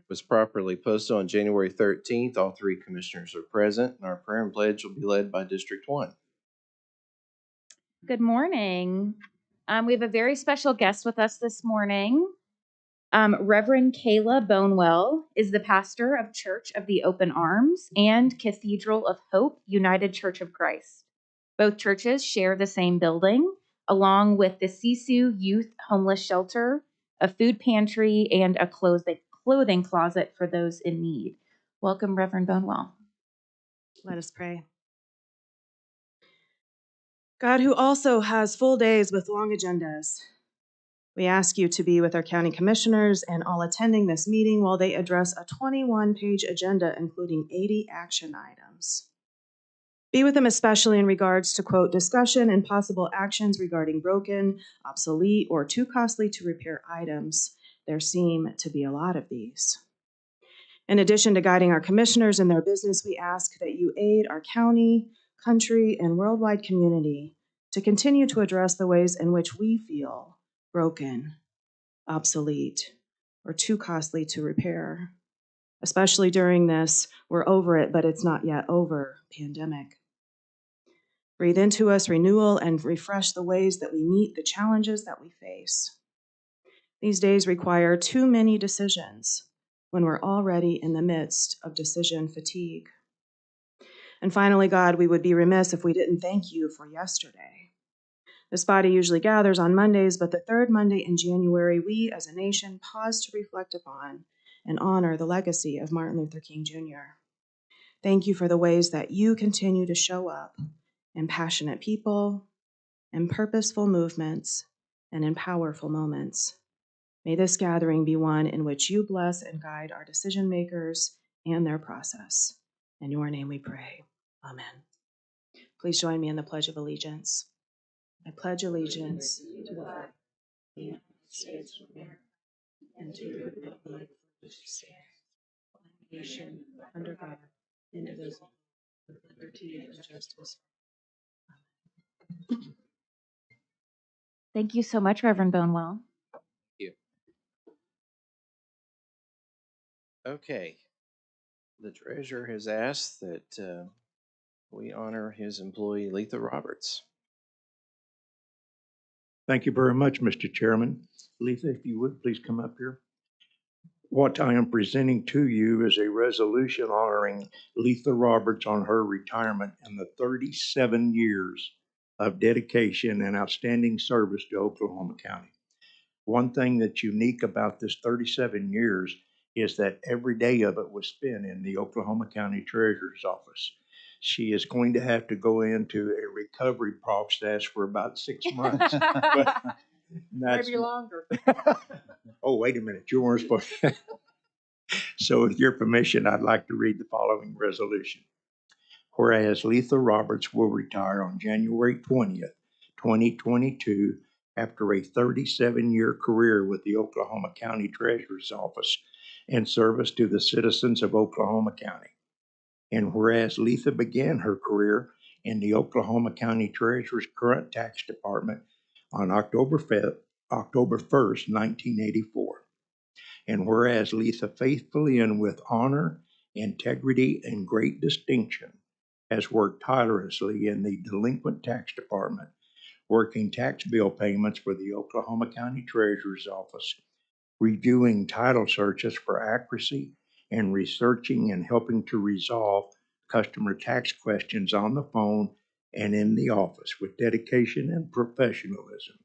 Was properly posted on January 13th. All three commissioners are present, and our prayer and pledge will be led by District 1. Good morning. We have a very special guest with us this morning. Reverend Kayla Bonewell is the pastor of Church of the Open Arms and Cathedral of Hope United Church of Christ. Both churches share the same building, along with the Sisu Youth Homeless Shelter, a food pantry, and a clothing closet for those in need. Welcome, Reverend Bonewell. Let us pray. God, who also has full days with long agendas, we ask you to be with our county commissioners and all attending this meeting while they address a 21-page agenda, including 80 action items. Be with them especially in regards to, quote, discussion and possible actions regarding broken, obsolete, or too costly to repair items. There seem to be a lot of these. In addition to guiding our commissioners in their business, we ask that you aid our county, country, and worldwide community to continue to address the ways in which we feel broken, obsolete, or too costly to repair, especially during this "we're over it, but it's not yet over" pandemic. Breathe into us renewal and refresh the ways that we meet the challenges that we face. These days require too many decisions when we're already in the midst of decision fatigue. And finally, God, we would be remiss if we didn't thank you for yesterday. This body usually gathers on Mondays, but the third Monday in January, we as a nation pause to reflect upon and honor the legacy of Martin Luther King Jr. Thank you for the ways that you continue to show up in passionate people, in purposeful movements, and in powerful moments. May this gathering be one in which you bless and guide our decision makers and their process. In your name we pray. Amen. Please join me in the Pledge of Allegiance. I pledge allegiance to the flag of the United States of America and to the republic which stands one nation under God, indivisible, with liberty and justice. Thank you so much, Reverend Bonewell. Thank you. Okay. The treasurer has asked that we honor his employee, Letha Roberts. Thank you very much, Mr. Chairman. Letha, if you would, please come up here. What I am presenting to you is a resolution honoring Letha Roberts on her retirement and the 37 years of dedication and outstanding service to Oklahoma County. One thing that's unique about this 37 years is that every day of it was spent in the Oklahoma County Treasurer's office. She is going to have to go into a recovery process for about 6 months. Maybe longer. Oh, wait a minute. You weren't supposed to. So with your permission, I'd like to read the following resolution. Whereas Letha Roberts will retire on January 20th, 2022, after a 37-year career with the Oklahoma County Treasurer's Office and service to the citizens of Oklahoma County. And whereas Letha began her career in the Oklahoma County Treasurer's current tax department on October 1st, 1984. And whereas Letha faithfully and with honor, integrity, and great distinction has worked tirelessly in the delinquent tax department, working tax bill payments for the Oklahoma County Treasurer's Office, reviewing title searches for accuracy, and researching and helping to resolve customer tax questions on the phone and in the office with dedication and professionalism.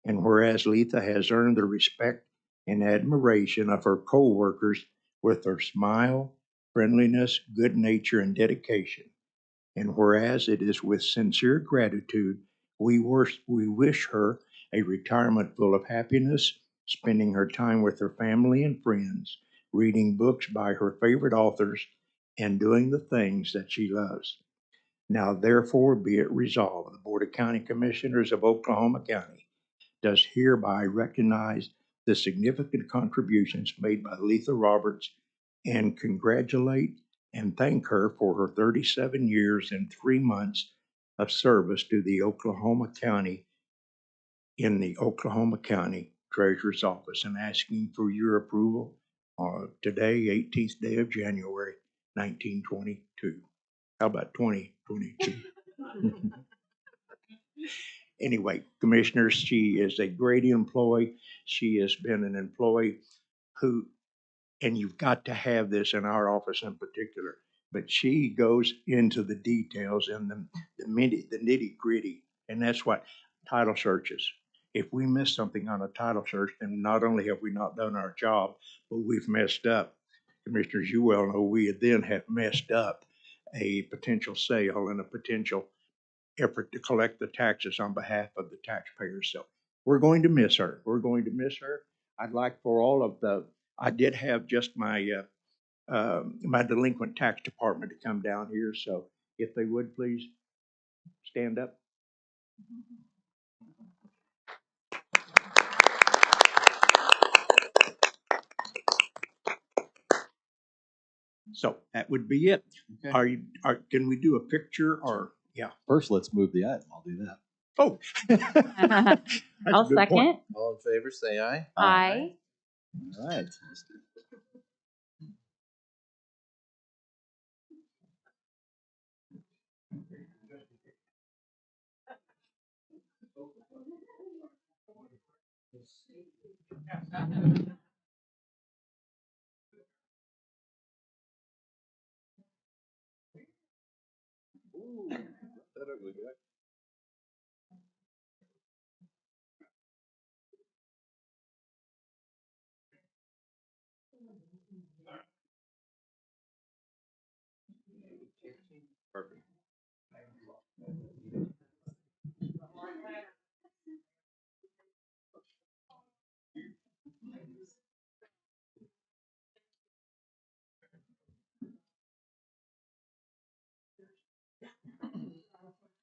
And whereas Letha has earned the respect and admiration of her co-workers with her smile, friendliness, good nature, and dedication. And whereas it is with sincere gratitude, we wish her a retirement full of happiness, spending her time with her family and friends, reading books by her favorite authors, and doing the things that she loves. Now therefore be it resolved, the Board of County Commissioners of Oklahoma County does hereby recognize the significant contributions made by Letha Roberts and congratulate and thank her for her 37 years and 3 months of service to the Oklahoma County in the Oklahoma County Treasurer's Office, and asking for your approval today, 18th day of January, 1922. How about 2022? Anyway, Commissioners, she is a great employee. She has been an employee who, and you've got to have this in our office in particular, but she goes into the details and the nitty gritty, and that's what title searches. If we miss something on a title search, then not only have we not done our job, but we've messed up. Commissioners, you well know we then have messed up a potential sale and a potential effort to collect the taxes on behalf of the taxpayers. So we're going to miss her. We're going to miss her. I'd like for all of I did have just my my delinquent tax department to come down here. So if they would please stand up. So that would be it. Okay. Can we do a picture or, yeah? First, let's move the item. I'll do that. Oh. That's a I'll good point. second. All in favor, say aye. Aye. All right. Ooh, that ugly guy. Perfect.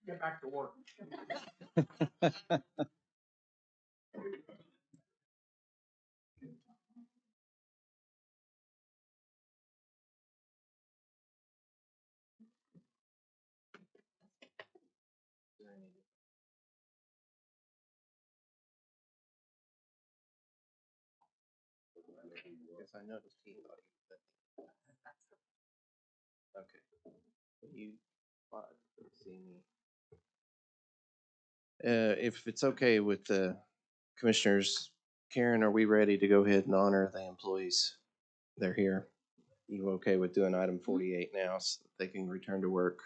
Get back to work. Yes, I noticed he thought you. Okay. You see me. If it's okay with the commissioners, Karen, are we ready to go ahead and honor the employees? They're here. You okay with doing item 48 now so that they can return to work?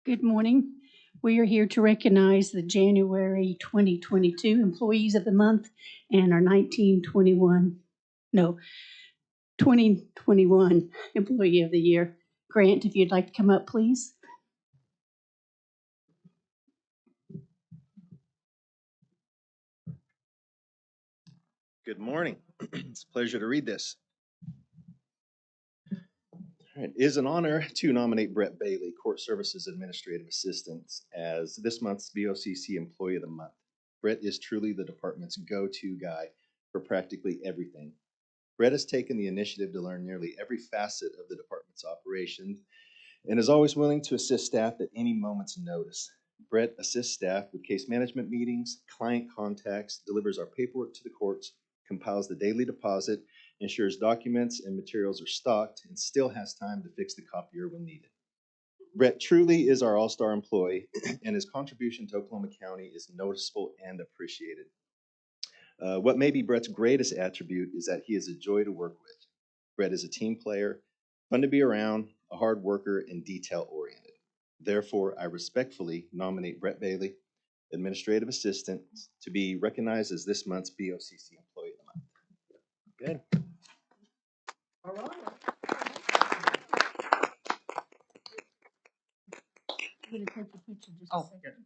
Good morning. We are here to recognize the January 2022 Employees of the Month and our 2021 Employee of the Year. Grant, if you'd like to come up, please. Good morning. It's a pleasure to read this. All right. It is an honor to nominate Brett Bailey, Court Services Administrative Assistant, as this month's BOCC Employee of the Month. Brett is truly the department's go-to guy for practically everything. Brett has taken the initiative to learn nearly every facet of the department's operation and is always willing to assist staff at any moment's notice. Brett assists staff with case management meetings, client contacts, delivers our paperwork to the courts, compiles the daily deposit, ensures documents and materials are stocked, and still has time to fix the copier when needed. Brett truly is our all-star employee, and his contribution to Oklahoma County is noticeable and appreciated. What may be Brett's greatest attribute is that he is a joy to work with. Brett is a team player, fun to be around, a hard worker, and detail-oriented. Therefore, I respectfully nominate Brett Bailey, Administrative Assistant, to be recognized as this month's BOCC Employee of the Month. Good. I'm gonna take a picture just Oh, a second.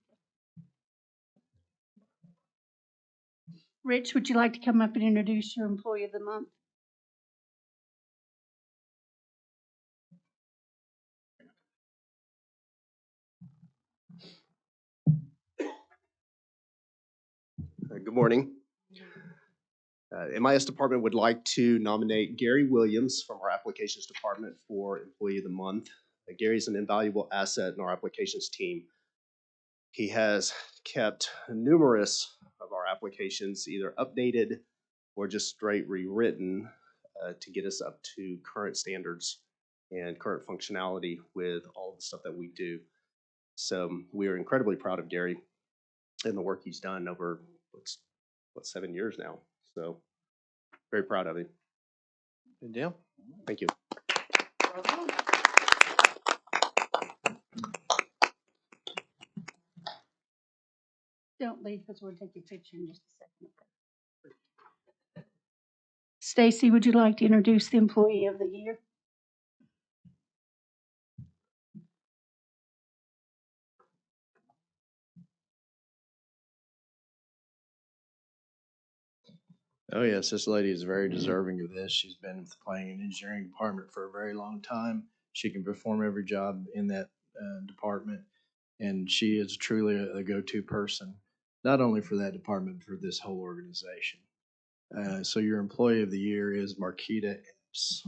Rich, would you like to come up and introduce your Employee of the Month? Good morning. MIS department would like to nominate Gary Williams from our applications department for Employee of the Month. Gary's an invaluable asset in our applications team. He has kept numerous of our applications either updated or just straight rewritten to get us up to current standards and current functionality with all of the stuff that we do. So we are incredibly proud of Gary and the work he's done over 7 years now. So very proud of him. Good deal. Thank you. Don't leave because we'll take your picture in just a second. Stacy, would you like to introduce the Employee of the Year? Oh yes, this lady is very deserving of this. She's been with the planning and engineering department for a very long time. She can perform every job in that department, and she is truly a go-to person, not only for that department, but for this whole organization. So your employee of the year is Marquita Epps.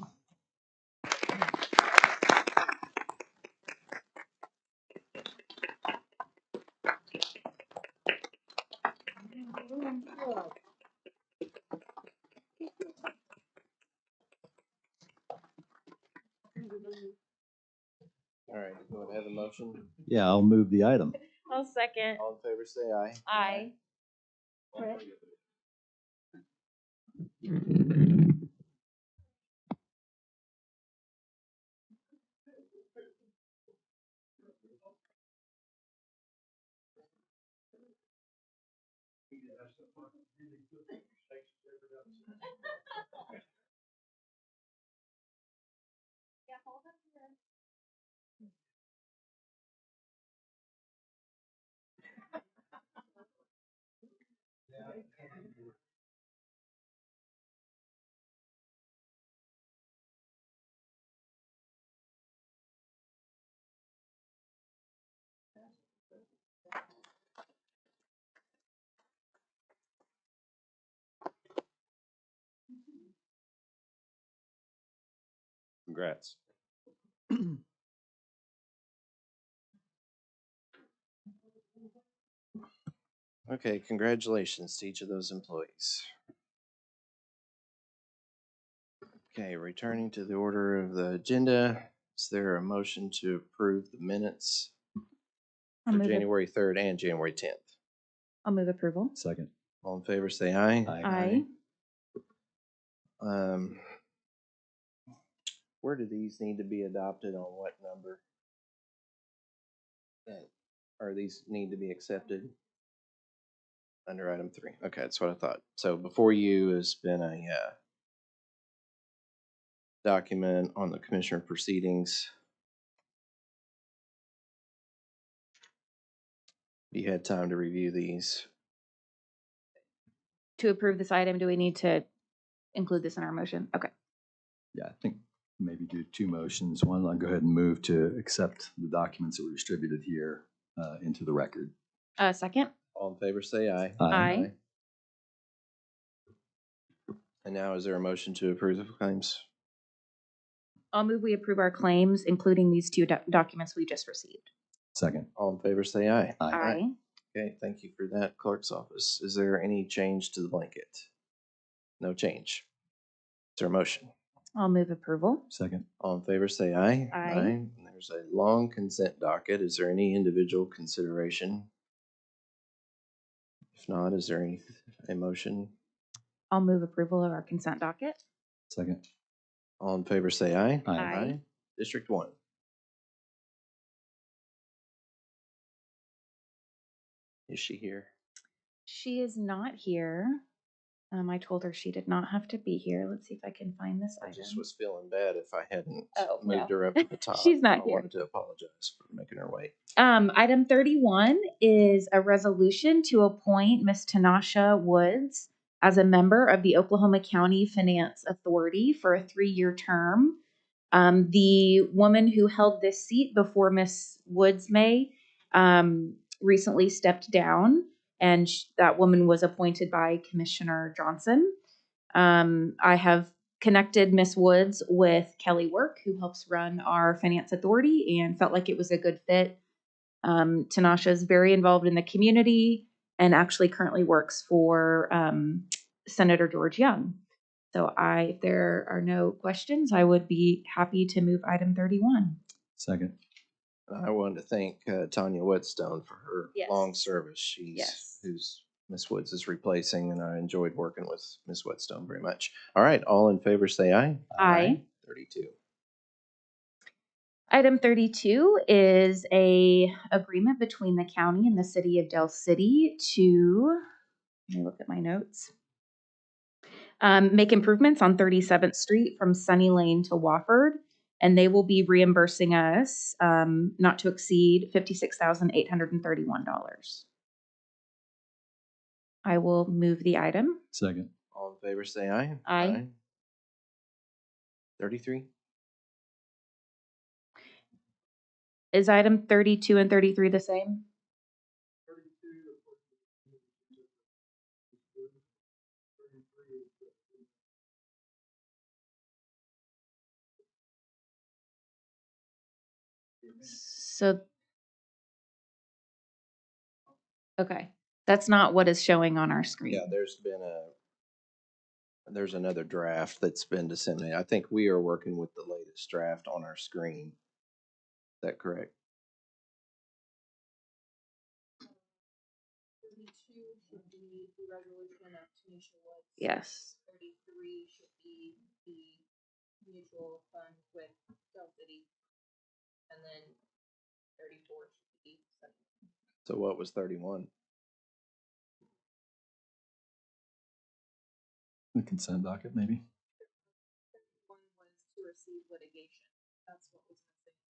All right, you want to have a motion? Yeah, I'll move the item. I'll second. All in favor, say aye. Aye. Brett? Congrats. Okay, congratulations to each of those employees. Okay, returning to the order of the agenda, is there a motion to approve the minutes I'll for move, January 3rd and January 10th? I'll move approval. Second. All in favor, say aye. Aye. Where do these need to be adopted, on what number? Or these need to be accepted? Under item 3. Okay, that's what I thought. So before you has been a document on the commissioner proceedings. You had time to review these. To approve this item, do we need to include this in our motion? Okay. Yeah, I think maybe do two motions. One, I'll go ahead and move to accept the documents that were distributed here into the record. Second. All in favor, say aye. Aye. And now is there a motion to approve the claims? I'll move we approve our claims, including these two documents we just received. Second. All in favor, say aye. Aye. Okay, thank you for that, clerk's office. Is there any change to the blanket? No change. Is there a motion? I'll move approval. Second. All in favor, say aye. Aye. And there's a long consent docket. Is there any individual consideration? If not, is there a motion? I'll move approval of our consent docket. Second. All in favor, say aye. Aye. District 1. Is she here? She is not here. I told her she did not have to be here. Let's see if I can find this I item. just was feeling bad if I hadn't Oh, moved no. her up to the top. She's not I here. wanted to apologize for making her wait. Item 31 is a resolution to appoint Miss Tanasha Woods as a member of the Oklahoma County Finance Authority for a 3-year term. The woman who held this seat before Miss Woods recently stepped down, and that woman was appointed by Commissioner Johnson. I have connected Miss Woods with Kelly Work, who helps run our finance authority, and felt like it was a good fit. Tanasha is very involved in the community and actually currently works for Senator George Young. So if there are no questions, I would be happy to move item 31. Second. I wanted to thank Tanya Whetstone for her Yes. long service. She's Yes. who's Miss Woods is replacing, and I enjoyed working with Miss Whetstone very much. All right, all in favor, say aye. Aye. 32. Item 32 is a agreement between the county and the city of Del City to, let me look at my notes, make improvements on 37th Street from Sunny Lane to Wofford, and they will be reimbursing us not to exceed $56,831. I will move the item. Second. All in favor, say aye. Aye. 33. Is item 32 and 33 the same? So, okay, that's not what is showing on our screen. Yeah, there's another draft that's been disseminated. I think we are working with the latest draft on our screen. Is that correct? 32 should be the resolution of Tanisha Woods. Yes. 33 should be the mutual fund with Del City. And then 34 should be. So what was 31? The consent docket, maybe? 31 was to receive litigation. That's what was missing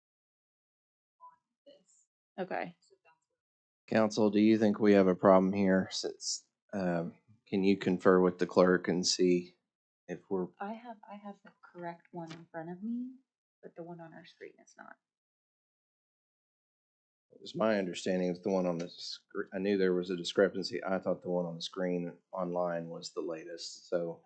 on this. Okay. So that's what. Council, do you think we have a problem here? Since can you confer with the clerk and see if we're I have the correct one in front of me, but the one on our screen is not. It was my understanding that the one on the screen, I knew there was a discrepancy. I thought the one on the screen online was the latest. So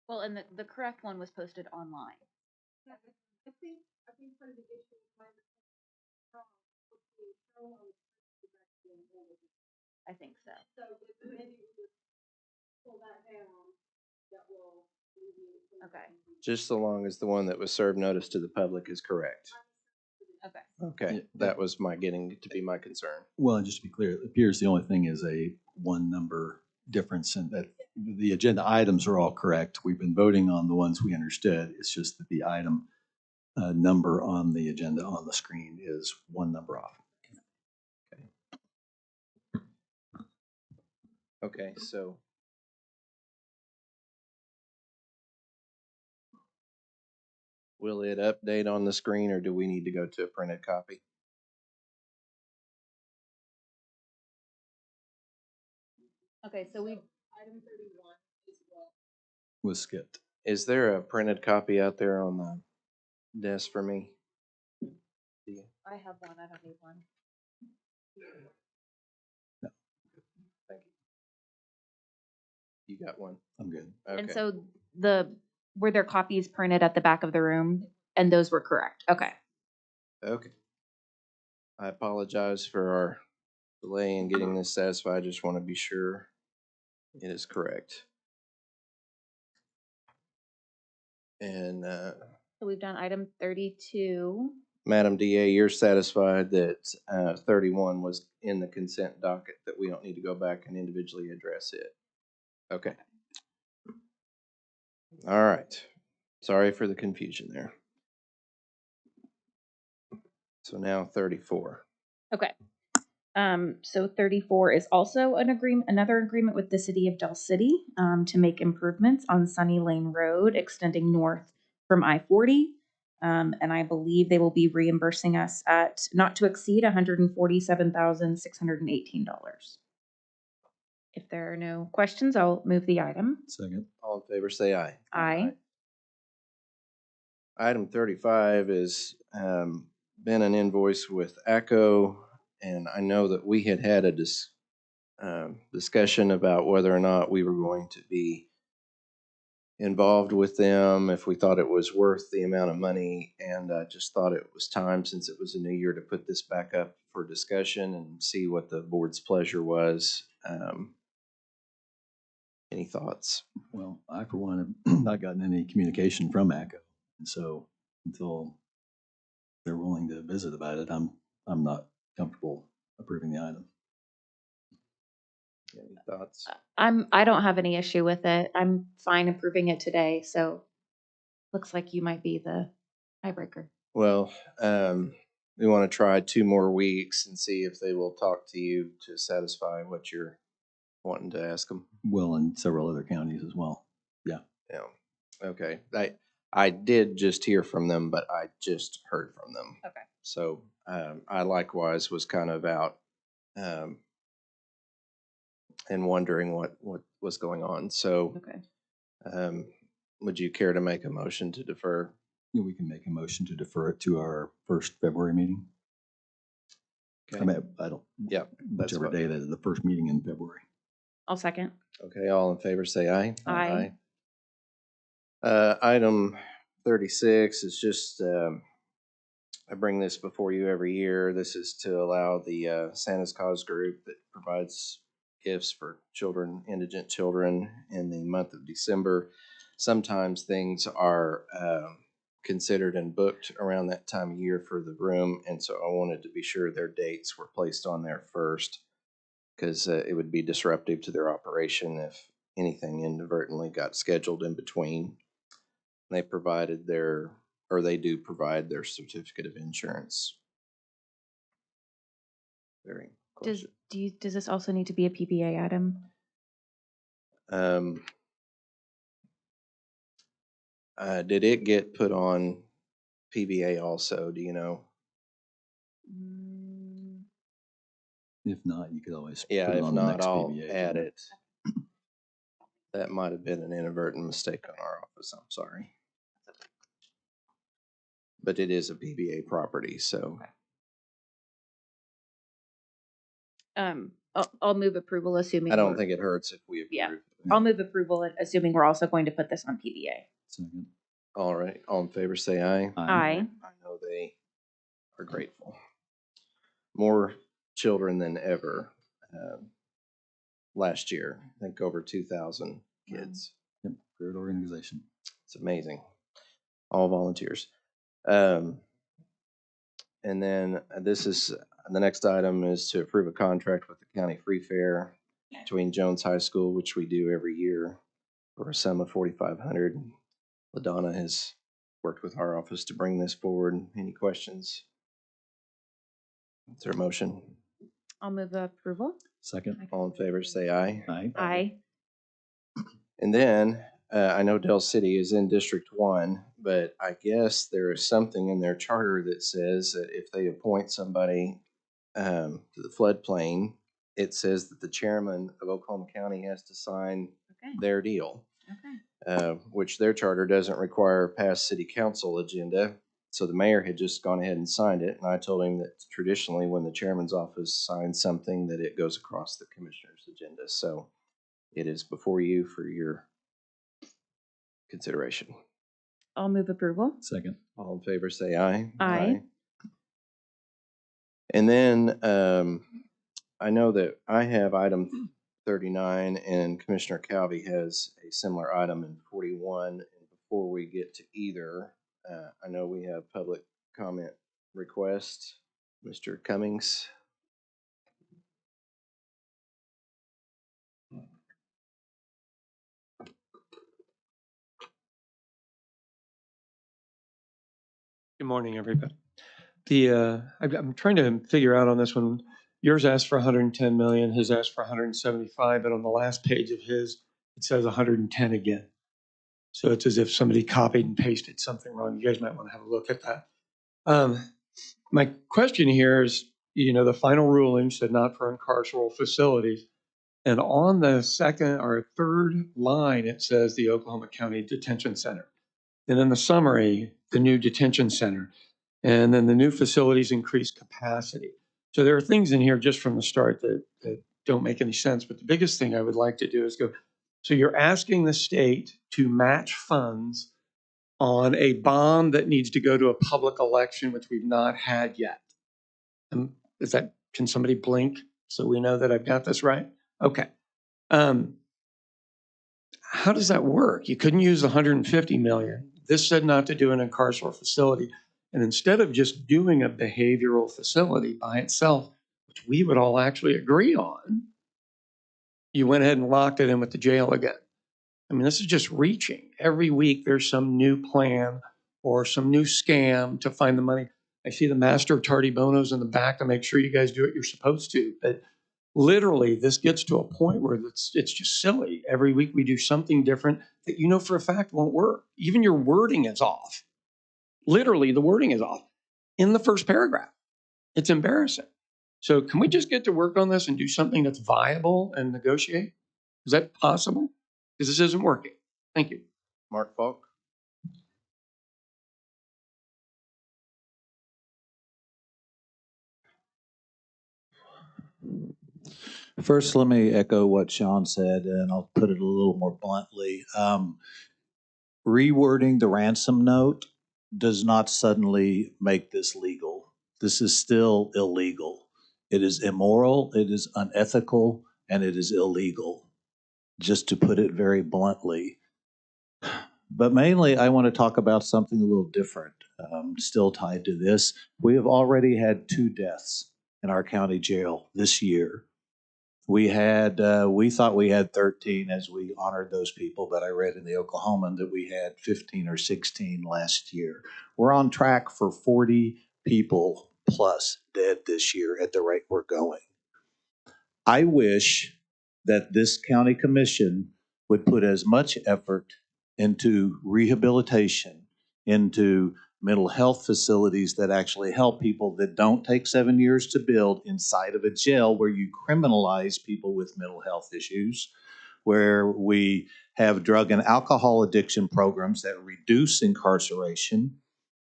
Well, and the correct one was posted online. I think part of the issue is my I think so. so if maybe we just pull that down, that will alleviate some of the Okay. confusion. just so long as the one that was served notice to the public is correct. Okay. Okay, Yeah. that was getting to be my concern. Well, and just to be clear, it appears the only thing is a one number difference, and that the agenda items are all correct. We've been voting on the ones we understood. It's just that the item number on the agenda on the screen is one number off. Okay, so Will it update on the screen or do we need to go to a printed copy? Okay, so we, Item 31 is what Was skipped. Is there a printed copy out there on the desk for me? I have one, I don't need one. Thank you. You got one? I'm good. And Okay. so were there copies printed at the back of the room? And those were correct? Okay. Okay. I apologize for our delay in getting this satisfied. I just want to be sure it is correct. And So we've done item 32. Madam DA, you're satisfied that 31 was in the consent docket, that we don't need to go back and individually address it? Okay. All right. Sorry for the confusion there. So now 34. Okay. So 34 is also another agreement with the city of Del City, to make improvements on Sunny Lane Road, extending north from I-40. And I believe they will be reimbursing us at not to exceed $147,618. If there are no questions, I'll move the item. Second. All in favor, say aye. Aye. Item 35 is been an invoice with ACO, and I know that we had had a discussion about whether or not we were going to be involved with them, if we thought it was worth the amount of money, and I just thought it was time, since it was a new year, to put this back up for discussion and see what the board's pleasure was. Any thoughts? Well, I, for one, have not gotten any communication from ACO. And so until they're willing to visit about it, I'm not comfortable approving the item. Any thoughts? I don't have any issue with it. I'm fine approving it today, so looks like you might be the tiebreaker. Well, we want to try 2 more weeks and see if they will talk to you to satisfy what you're wanting to ask them. Well, in several other counties as well. Yeah. Yeah. Okay. I did just hear from them, but I just heard from them. Okay. So I likewise was kind of out and wondering what was going on. So Okay. would you care to make a motion to defer? Yeah, we can make a motion to defer it to our first February meeting. Okay. I mean, I don't, Yeah, that's whichever what- day that is, the first meeting in February. I'll second. Okay, all in favor say aye. Aye. Item 36 is just, I bring this before you every year. This is to allow the Santa's Cause group that provides gifts for children, indigent children, in the month of December. Sometimes things are considered and booked around that time of year for the room, and so I wanted to be sure their dates were placed on there first, because it would be disruptive to their operation if anything inadvertently got scheduled in between. They provided they do provide their certificate of insurance. Very Does question. does this also need to be a PBA item? Did it get put on PBA also? Do you know? If not, you could always Yeah, put it if on the not, next I'll PBA. add it. That might have been an inadvertent mistake on our office. I'm sorry. But it is a PBA property, so. I'll move approval, assuming I don't we're- think it hurts if we approve. Yeah. I'll move approval, assuming we're also going to put this on PBA. Second. All right, all in favor say aye. Aye. I know they are grateful. More children than ever. Last year, I think over 2,000 kids. Yep, great organization. It's amazing. All volunteers. And then this is, the next item is to approve a contract with the county free fair between Jones High School, which we do every year, for a sum of $4,500. LaDonna has worked with our office to bring this forward. Any questions? Is there a motion? I'll move approval. Second. All in favor, say aye. Aye. Aye. And then I know Dell City is in District 1, but I guess there is something in their charter that says that if they appoint somebody to the floodplain, it says that the chairman of Oklahoma County has to sign Okay. their deal, Okay. which their charter doesn't require past city council agenda. So the mayor had just gone ahead and signed it, and I told him that traditionally when the chairman's office signs something, that it goes across the commissioner's agenda. So it is before you for your consideration. I'll move approval. Second. All in favor, say aye. Aye. And then I know that I have item 39 and Commissioner Calvi has a similar item in 41. And before we get to either, I know we have public comment requests. Mr. Cummings. Good morning, everybody. I'm trying to figure out on this one. Yours asked for 110 million, his asked for 175, but on the last page of his, it says 110 again. So it's as if somebody copied and pasted something wrong. You guys might want to have a look at that. My question here is, the final ruling said not for incarceral facilities. And on the second or third line, it says the Oklahoma County Detention Center. And in the summary, the new detention center. And then the new facilities increase capacity. So there are things in here just from the start that don't make any sense. But the biggest thing I would like to do is go, so you're asking the state to match funds on a bond that needs to go to a public election, which we've not had yet. Can somebody blink so we know that I've got this right? Okay. How does that work? You couldn't use the 150 million. This said not to do an incarceral facility. And instead of just doing a behavioral facility by itself, which we would all actually agree on, you went ahead and locked it in with the jail again. I mean, this is just reaching. Every week there's some new plan or some new scam to find the money. I see the master of tardy bonos in the back to make sure you guys do what you're supposed to. But literally, this gets to a point where it's just silly. Every week we do something different that you know for a fact won't work. Even your wording is off. Literally, the wording is off in the first paragraph. It's embarrassing. So can we just get to work on this and do something that's viable and negotiate? Is that possible? Because this isn't working. Thank you. Mark Falk. First, let me echo what Sean said, and I'll put it a little more bluntly. Rewording the ransom note does not suddenly make this legal. This is still illegal. It is immoral, it is unethical, and it is illegal, just to put it very bluntly. But mainly, I want to talk about something a little different, still tied to this. We have already had 2 deaths in our county jail this year. We thought we had 13 as we honored those people, but I read in the Oklahoman that we had 15 or 16 last year. We're on track for 40 people plus dead this year at the rate we're going. I wish that this county commission would put as much effort into rehabilitation, into mental health facilities that actually help people, that don't take 7 years to build inside of a jail where you criminalize people with mental health issues, where we have drug and alcohol addiction programs that reduce incarceration,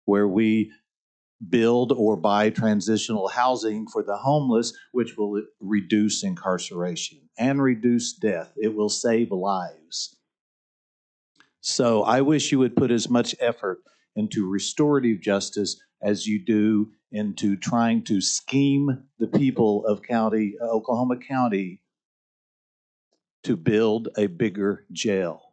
where we build or buy transitional housing for the homeless, which will reduce incarceration and reduce death. It will save lives. So I wish you would put as much effort into restorative justice as you do into trying to scheme the people of Oklahoma County to build a bigger jail.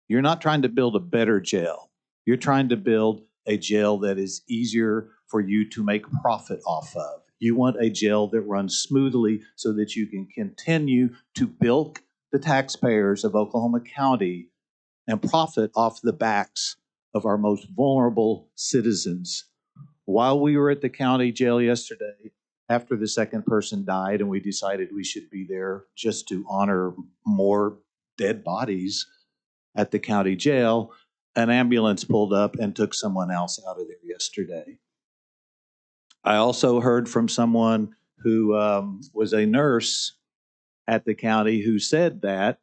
You're not trying to build a better jail. You're trying to build a jail that is easier for you to make profit off of. You want a jail that runs smoothly so that you can continue to bilk the taxpayers of Oklahoma County and profit off the backs of our most vulnerable citizens. While we were at the county jail yesterday, after the second person died, and we decided we should be there just to honor more dead bodies, at the county jail, an ambulance pulled up and took someone else out of there yesterday. I also heard from someone who was a nurse at the county who said that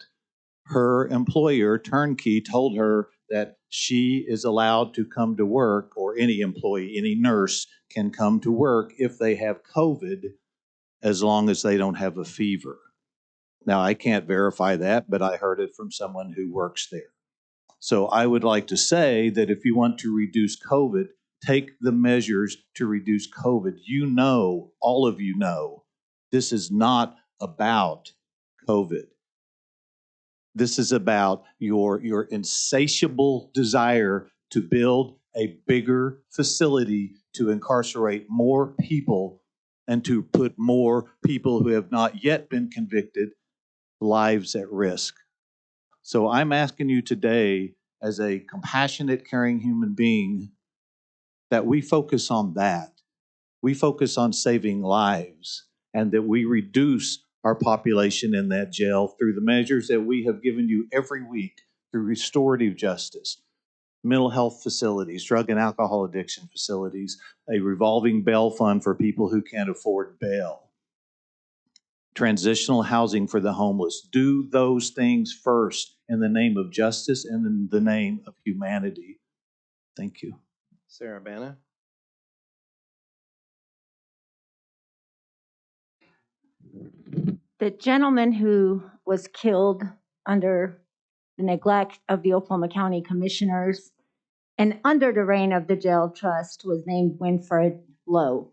her employer, Turnkey, told her that she is allowed to come to work, or any employee, any nurse can come to work if they have COVID, as long as they don't have a fever. Now, I can't verify that, but I heard it from someone who works there. So I would like to say that if you want to reduce COVID, take the measures to reduce COVID. You know, all of you know, this is not about COVID. This is about your insatiable desire to build a bigger facility to incarcerate more people and to put more people who have not yet been convicted lives at risk. So I'm asking you today, as a compassionate, caring human being, that we focus on that. We focus on saving lives, and that we reduce our population in that jail through the measures that we have given you every week through restorative justice, mental health facilities, drug and alcohol addiction facilities, a revolving bail fund for people who can't afford bail, transitional housing for the homeless. Do those things first in the name of justice and in the name of humanity. Thank you. Sarah Banna? The gentleman who was killed under the neglect of the Oklahoma County Commissioners and under the reign of the jail trust was named Winfred Lowe.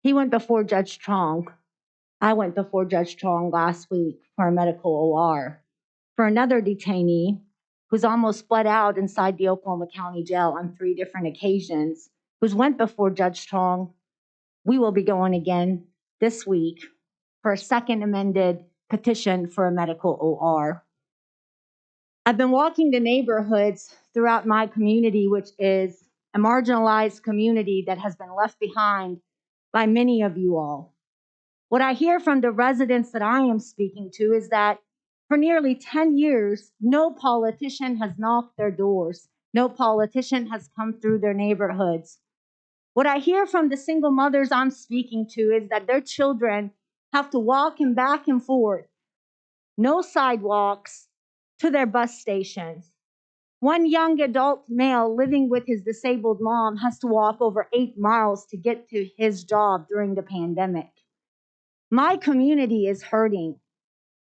He went before Judge Trong. I went before Judge Trong last week for a medical OR for another detainee who's almost bled out inside the Oklahoma County Jail on 3 different occasions, who's went before Judge Trong. We will be going again this week for a second amended petition for a medical OR. I've been walking the neighborhoods throughout my community, which is a marginalized community that has been left behind by many of you all. What I hear from the residents that I am speaking to is that for nearly 10 years, no politician has knocked their doors. No politician has come through their neighborhoods. What I hear from the single mothers I'm speaking to is that their children have to walk back and forth, no sidewalks, to their bus stations. One young adult male living with his disabled mom has to walk over 8 miles to get to his job during the pandemic. My community is hurting.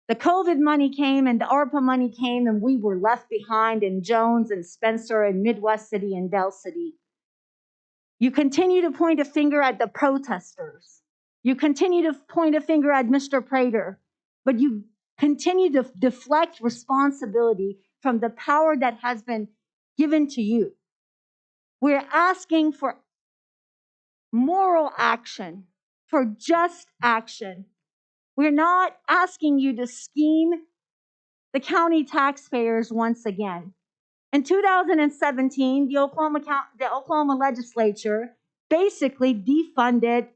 The COVID money came and the ARPA money came, and we were left behind in Jones and Spencer and Midwest City and Del City. You continue to point a finger at the protesters. You continue to point a finger at Mr. Prater, but you continue to deflect responsibility from the power that has been given to you. We're asking for moral action, for just action. We're not asking you to scheme the county taxpayers once again. In 2017, the Oklahoma legislature basically defunded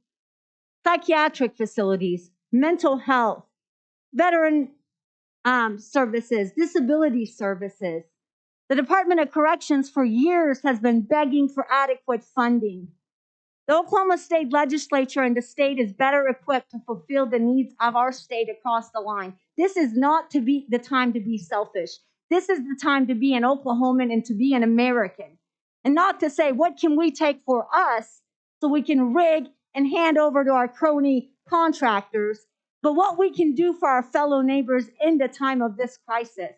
psychiatric facilities, mental health, veteran services, disability services. The Department of Corrections for years has been begging for adequate funding. The Oklahoma State Legislature and the state is better equipped to fulfill the needs of our state across the line. This is not to be the time to be selfish. This is the time to be an Oklahoman and to be an American. And not to say, what can we take for us so we can rig and hand over to our crony contractors, but what we can do for our fellow neighbors in the time of this crisis.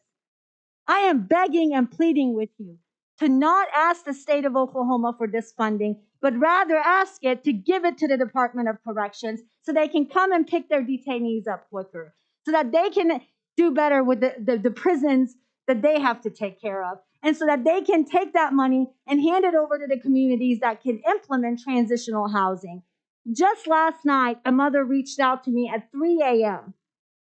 I am begging and pleading with you to not ask the state of Oklahoma for this funding, but rather ask it to give it to the Department of Corrections so they can come and pick their detainees up quicker, so that they can do better with the prisons that they have to take care of, and so that they can take that money and hand it over to the communities that can implement transitional housing. Just last night, a mother reached out to me at 3 a.m.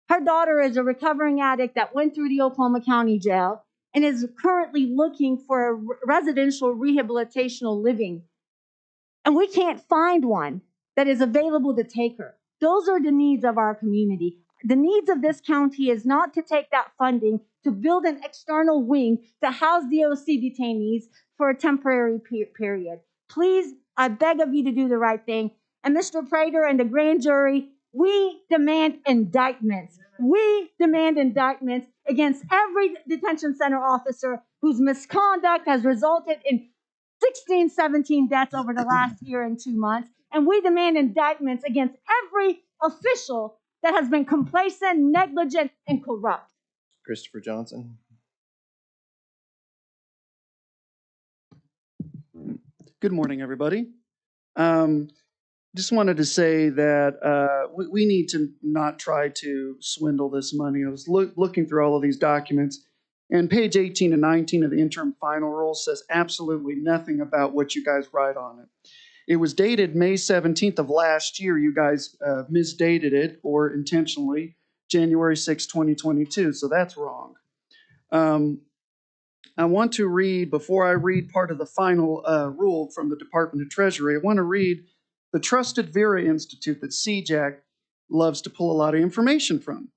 Her daughter is a recovering addict that went through the Oklahoma County Jail and is currently looking for a residential rehabilitational living. And we can't find one that is available to take her. Those are the needs of our community. The needs of this county is not to take that funding to build an external wing to house DOC detainees for a temporary period. Please, I beg of you to do the right thing. And Mr. Prater and the grand jury, we demand indictments. We demand indictments against every detention center officer whose misconduct has resulted in 16, 17 deaths over the last year and 2 months. And we demand indictments against every official that has been complacent, negligent, and corrupt. Christopher Johnson. Good morning, everybody. Just wanted to say that we need to not try to swindle this money. I was looking through all of these documents, and page 18 and 19 of the interim final rule says absolutely nothing about what you guys write on it. It was dated May 17th of last year. You guys misdated it, or intentionally, January 6, 2022, so that's wrong. I want to read, before I read part of the final rule from the Department of Treasury, I want to read the Trusted Vera Institute that CJAC loves to pull a lot of information from.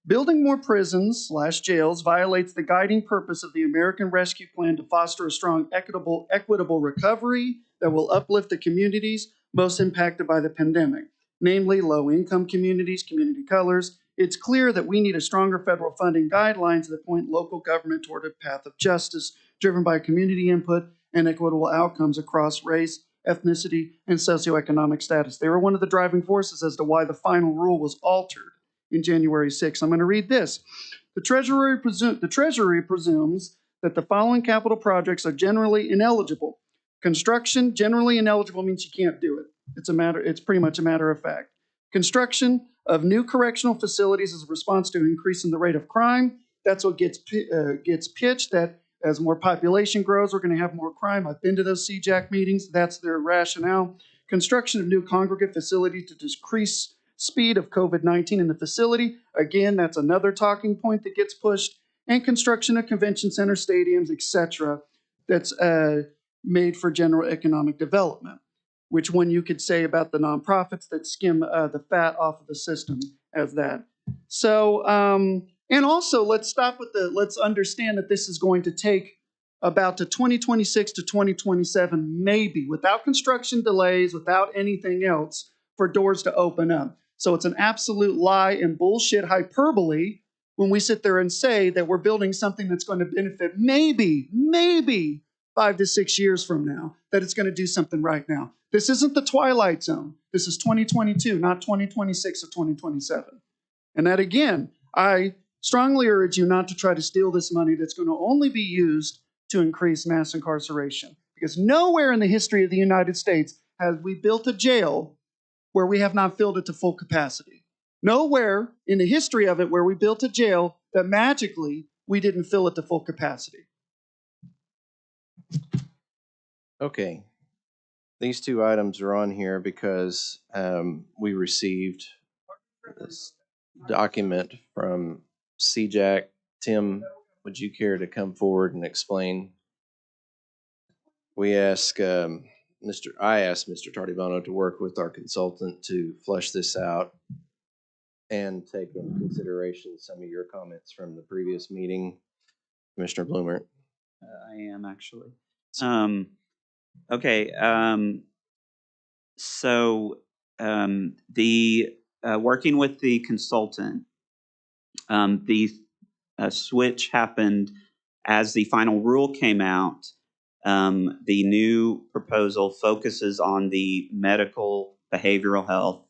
Building more prisons/jails violates the guiding purpose of the American Rescue Plan to foster a strong, equitable recovery that will uplift the communities most impacted by the pandemic, namely low-income communities, community colors. It's clear that we need a stronger federal funding guidelines that point local government toward a path of justice driven by community input and equitable outcomes across race, ethnicity, and socioeconomic status. They were one of the driving forces as to why the final rule was altered in January 6. I'm going to read this. The Treasury presumes that the following capital projects are generally ineligible. Construction, generally ineligible means you can't do it. It's pretty much a matter of fact. Construction of new correctional facilities as a response to an increase in the rate of crime. That's what gets pitched, that as more population grows, we're going to have more crime. I've been to those CJAC meetings. That's their rationale. Construction of new congregate facilities to decrease speed of COVID-19 in the facility. Again, that's another talking point that gets pushed. And construction of convention center, stadiums, etc. That's made for general economic development, which one you could say about the nonprofits that skim the fat off of the system as that. So, and also let's understand that this is going to take about to 2026 to 2027, maybe, without construction delays, without anything else, for doors to open up. So it's an absolute lie and bullshit hyperbole when we sit there and say that we're building something that's going to benefit maybe 5 to 6 years from now, that it's going to do something right now. This isn't the Twilight Zone. This is 2022, not 2026 or 2027. And that, again, I strongly urge you not to try to steal this money that's going to only be used to increase mass incarceration. Because nowhere in the history of the United States have we built a jail where we have not filled it to full capacity. Nowhere in the history of it where we built a jail that magically we didn't fill it to full capacity. Okay. These two items are on here because we received this document from CJAC. Tim, would you care to come forward and explain? I asked Mr. Tardivano to work with our consultant to flesh this out and take into consideration some of your comments from the previous meeting. Commissioner Bloomer. I am actually. Okay. The working with the consultant, the switch happened as the final rule came out. The new proposal focuses on the medical behavioral health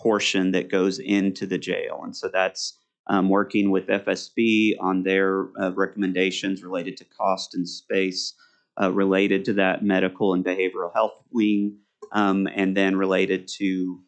portion that goes into the jail. And so that's working with FSB on their recommendations related to cost and space related to that medical and behavioral health wing, and then related to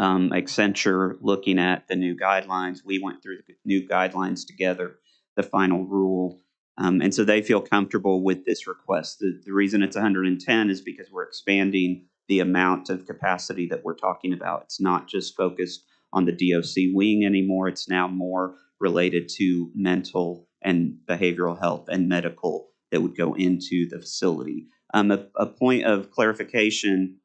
Accenture looking at the new guidelines. We went through the new guidelines together, the final rule. And so they feel comfortable with this request. The reason it's 110 is because we're expanding the amount of capacity that we're talking about. It's not just focused on the DOC wing anymore. It's now more related to mental and behavioral health and medical that would go into the facility. A point of clarification,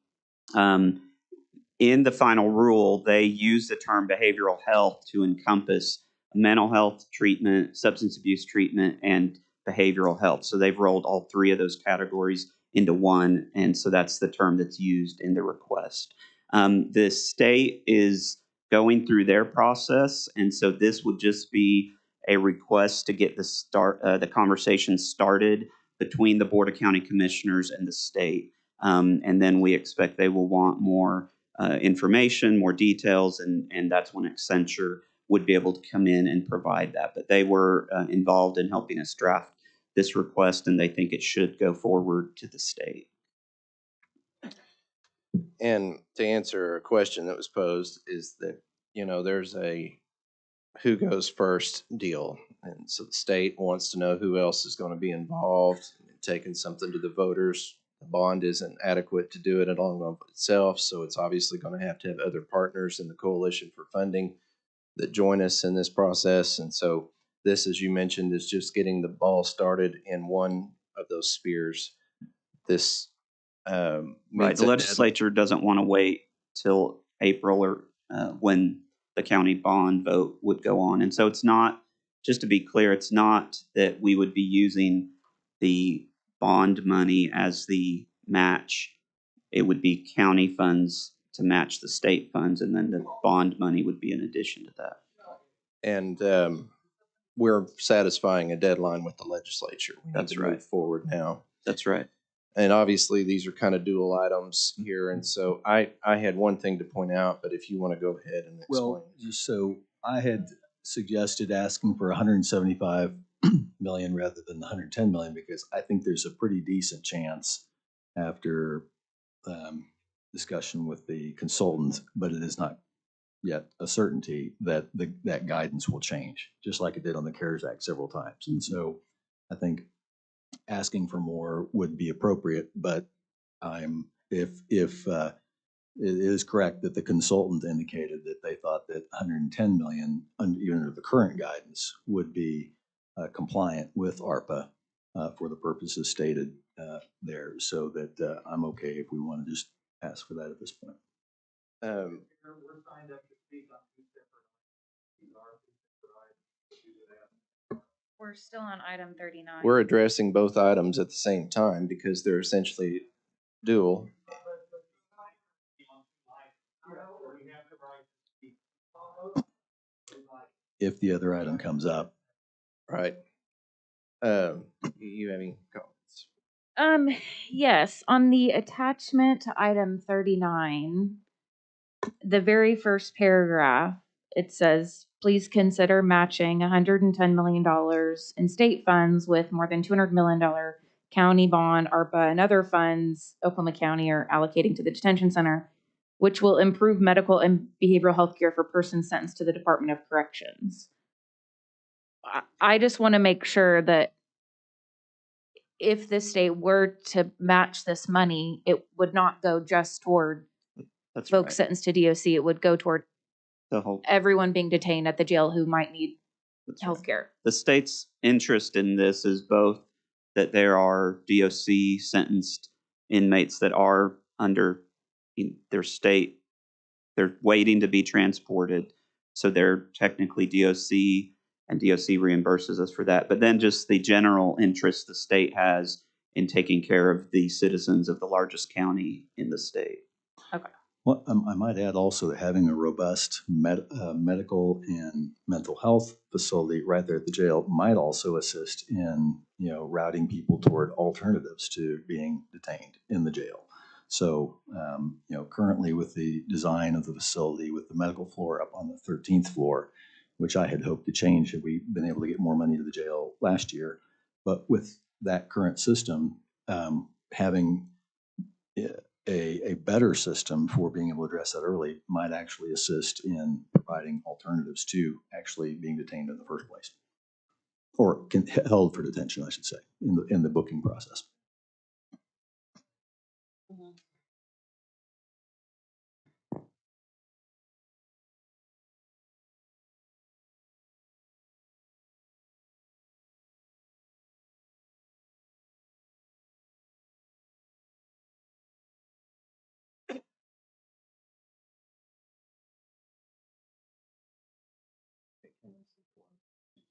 in the final rule, they use the term behavioral health to encompass mental health treatment, substance abuse treatment, and behavioral health. So they've rolled all three of those categories into one, and so that's the term that's used in the request. The state is going through their process, and so this would just be a request to get the conversation started between the Board of County Commissioners and the state. And then we expect they will want more information, more details, and that's when Accenture would be able to come in and provide that. But they were involved in helping us draft this request, and they think it should go forward to the state. And to answer a question that was posed is that, there's a who goes first deal. And so the state wants to know who else is going to be involved in taking something to the voters. The bond isn't adequate to do it along by itself, so it's obviously going to have other partners in the coalition for funding that join us in this process. And so this, as you mentioned, is just getting the ball started in one of those spheres. This Right. The legislature doesn't want to wait till April or when the county bond vote would go on. And so it's not, just to be clear, it's not that we would be using the bond money as the match. It would be county funds to match the state funds, and then the bond money would be in addition to that. And we're satisfying a deadline with the legislature. We need That's to right. move forward now. That's right. And obviously, these are kind of dual items here. And so I had one thing to point out, but if you want to go ahead and explain. Well, so I had suggested asking for 175 million rather than 110 million because I think there's a pretty decent chance after discussion with the consultant, but it is not yet a certainty that that guidance will change, just like it did on the CARES Act several times. And so I think asking for more would be appropriate, but if it is correct that the consultant indicated that they thought that 110 million, even under the current guidance, would be compliant with ARPA for the purposes stated there, so that I'm okay if we want to just ask for that at this point. We're still on item 39. We're addressing both items at the same time because they're essentially dual. If the other item comes up. Right. You have any Um, comments? yes, on the attachment to item 39, the very first paragraph, it says, please consider matching $110 million in state funds with more than $200 million county bond, ARPA, and other funds Oklahoma County are allocating to the detention center, which will improve medical and behavioral health care for persons sentenced to the Department of Corrections. I just want to make sure that if the state were to match this money, it would not go just toward That's folks right. sentenced to DOC. It would go toward The whole everyone being detained at the jail who might need health care. The state's interest in this is both that there are DOC sentenced inmates that are under their state, they're waiting to be transported. So they're technically DOC, and DOC reimburses us for that. But then just the general interest the state has in taking care of the citizens of the largest county in the state. Okay. Well, I might add also that having a robust medical and mental health facility right there at the jail might also assist in, routing people toward alternatives to being detained in the jail. So, currently with the design of the facility with the medical floor up on the 13th floor, which I had hoped to change had we been able to get more money to the jail last year. But with that current system, having a better system for being able to address that early might actually assist in providing alternatives to actually being detained in the first place, or held for detention, I should say, in the booking process. Mm-hmm.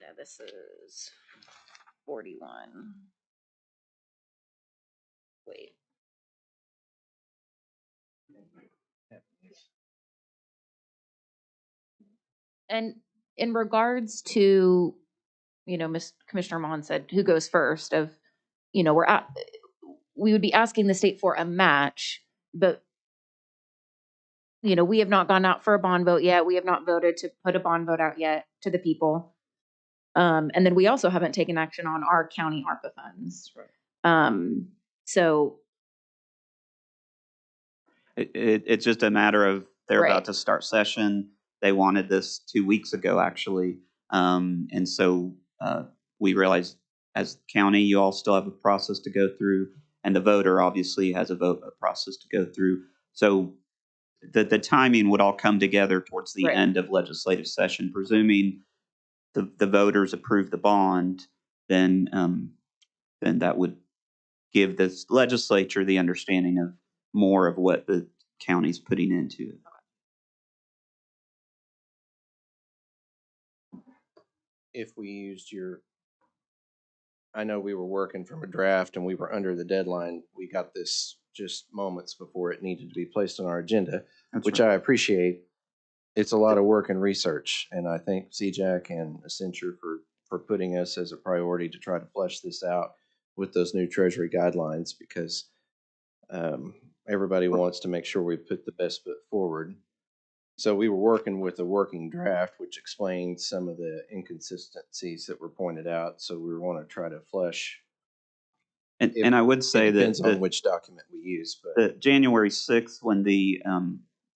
Yeah, this is 41. Wait. And in regards to, Miss Commissioner Mon said, who goes first of, we would be asking the state for a match, but, we have not gone out for a bond vote yet. We have not voted to put a bond vote out yet to the people. And then we also haven't taken action on our county ARPA funds. Right. So It's just a matter of they're Right. about to start session. They wanted this 2 weeks ago, actually. And so we realized as county, you all still have a process to go through, and the voter obviously has a process to go through. So the timing would all come together towards the Right. end of legislative session, presuming the voters approve the bond, then that would give the legislature the understanding of more of what the county's putting into it. If we used I know we were working from a draft and we were under the deadline. We got this just moments before it needed to be placed on our agenda, which I appreciate. It's a lot of work and research, and I thank CJAC and Accenture for putting us as a priority to try to flesh this out with those new Treasury guidelines, because everybody wants to make sure we put the best foot forward. So we were working with a working draft, which explained some of the inconsistencies that were pointed out. So we want to try to flesh. And I would say it depends that on which document we use, but the January 6th, when the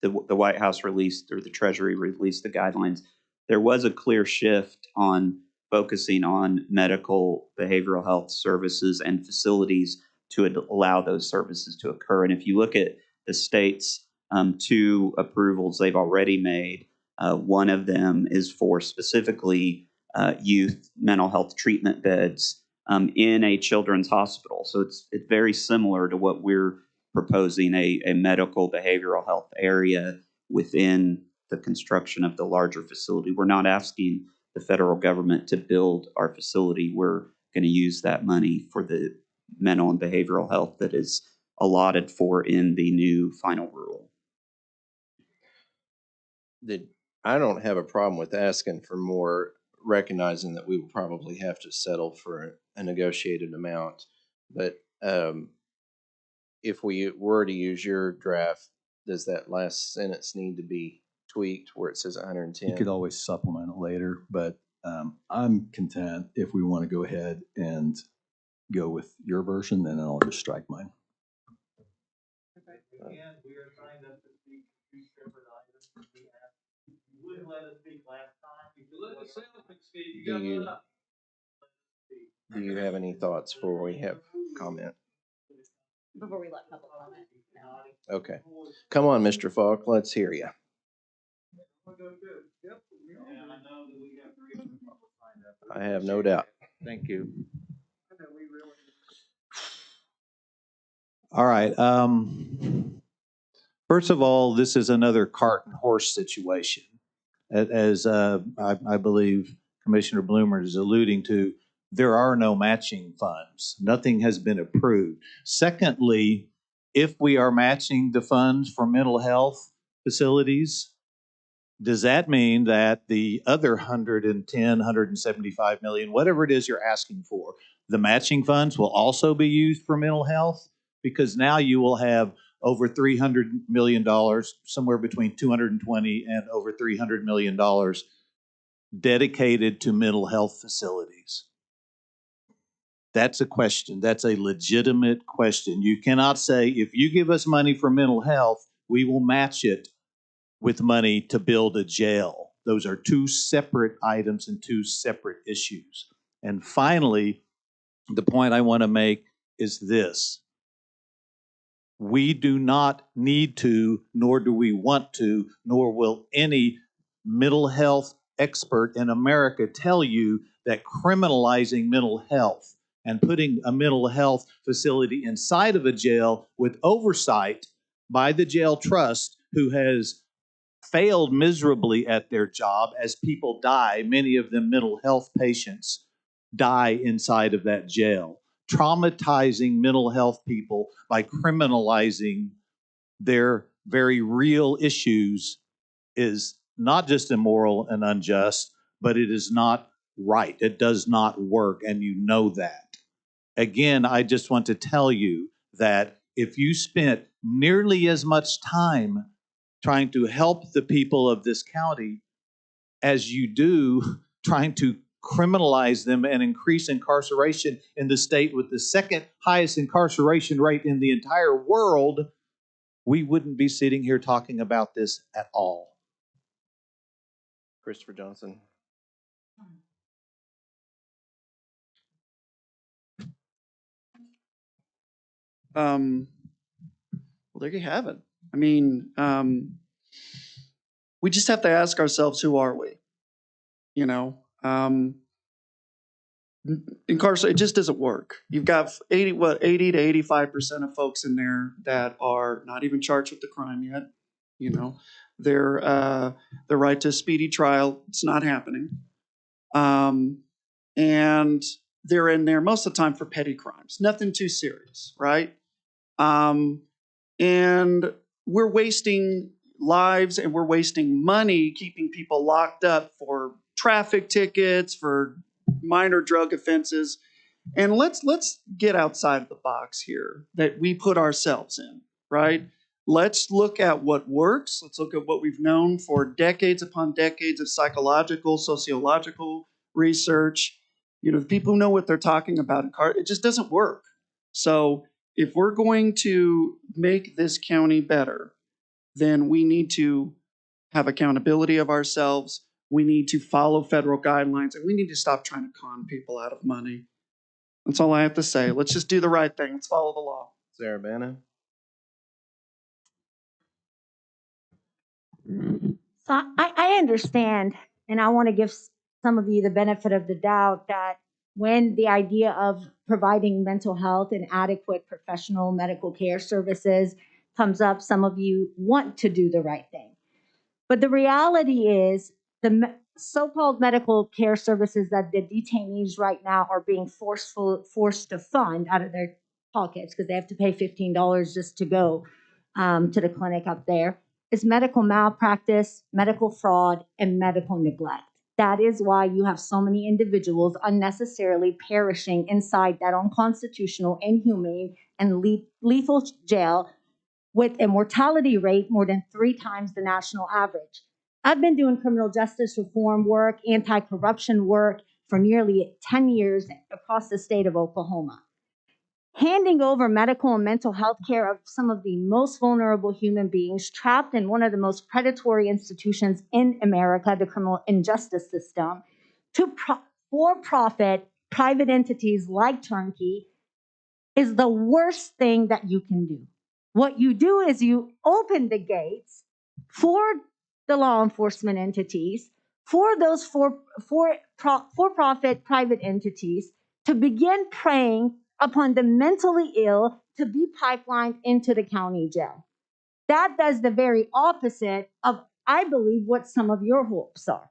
White House released, or the Treasury released the guidelines, there was a clear shift on focusing on medical behavioral health services and facilities to allow those services to occur. And if you look at the state's 2 approvals they've already made, one of them is for specifically youth mental health treatment beds in a children's hospital. So it's very similar to what we're proposing, a medical behavioral health area within the construction of the larger facility. We're not asking the federal government to build our facility. We're going to use that money for the mental and behavioral health that is allotted for in the new final rule. I don't have a problem with asking for more, recognizing that we will probably have to settle for a negotiated amount. But if we were to use your draft, does that last sentence need to be tweaked where it says 110? You could always supplement it later, but I'm content if we want to go ahead and go with your version, then I'll just strike mine. We are signed up to speak 2 separate items. You wouldn't let us speak last time. If you let us speak, you got it up. Do you have any thoughts before we have comment? Before we let public comment. Okay. Come on, Mr. Falk, let's hear you. I have no doubt. Thank you. All right. First of all, this is another cart and horse situation. As I believe Commissioner Bloomer is alluding to, there are no matching funds. Nothing has been approved. Secondly, if we are matching the funds for mental health facilities, does that mean that the other 110, 175 million, whatever it is you're asking for, the matching funds will also be used for mental health? Because now you will have over $300 million, somewhere between 220 and over $300 million dedicated to mental health facilities. That's a question. That's a legitimate question. You cannot say, if you give us money for mental health, we will match it with money to build a jail. Those are 2 separate items and 2 separate issues. And finally, the point I want to make is this. We do not need to, nor do we want to, nor will any mental health expert in America tell you that criminalizing mental health and putting a mental health facility inside of a jail with oversight by the jail trust, who has failed miserably at their job as people die, many of them mental health patients, die inside of that jail, traumatizing mental health people by criminalizing their very real issues is not just immoral and unjust, but it is not right. It does not work, and you know that. Again, I just want to tell you that if you spent nearly as much time trying to help the people of this county as you do trying to criminalize them and increase incarceration in the state with the second highest incarceration rate in the entire world, we wouldn't be sitting here talking about this at all. Christopher Johnson. Well, there you have it. I mean, we just have to ask ourselves, who are we? You know, it just doesn't work. You've got 80 to 85% of folks in there that are not even charged with the crime yet. You know, their right to a speedy trial, it's not happening. And they're in there most of the time for petty crimes, nothing too serious, right? And we're wasting lives and we're wasting money keeping people locked up for traffic tickets, for minor drug offenses. And let's get outside of the box here that we put ourselves in, right? Let's look at what works. Let's look at what we've known for decades upon decades of psychological, sociological research. You know, the people who know what they're talking about, it just doesn't work. So if we're going to make this county better, then we need to have accountability of ourselves. We need to follow federal guidelines, and we need to stop trying to con people out of money. That's all I have to say. Let's just do the right thing. Let's follow the law. Sarah Banna. So I understand, and I want to give some of you the benefit of the doubt that when the idea of providing mental health and adequate professional medical care services comes up, some of you want to do the right thing. But the reality is the so-called medical care services that the detainees right now are being forced to fund out of their pockets because they have to pay $15 just to go to the clinic up there is medical malpractice, medical fraud, and medical neglect. That is why you have so many individuals unnecessarily perishing inside that unconstitutional, inhumane, and lethal jail with a mortality rate more than 3 times the national average. I've been doing criminal justice reform work, anti-corruption work for nearly 10 years across the state of Oklahoma. Handing over medical and mental health care of some of the most vulnerable human beings trapped in one of the most predatory institutions in America, the criminal injustice system, to for-profit private entities like Turnkey is the worst thing that you can do. What you do is you open the gates for the law enforcement entities, for those for-profit private entities to begin preying upon the mentally ill to be pipelined into the county jail. That does the very opposite of, I believe, what some of your hopes are.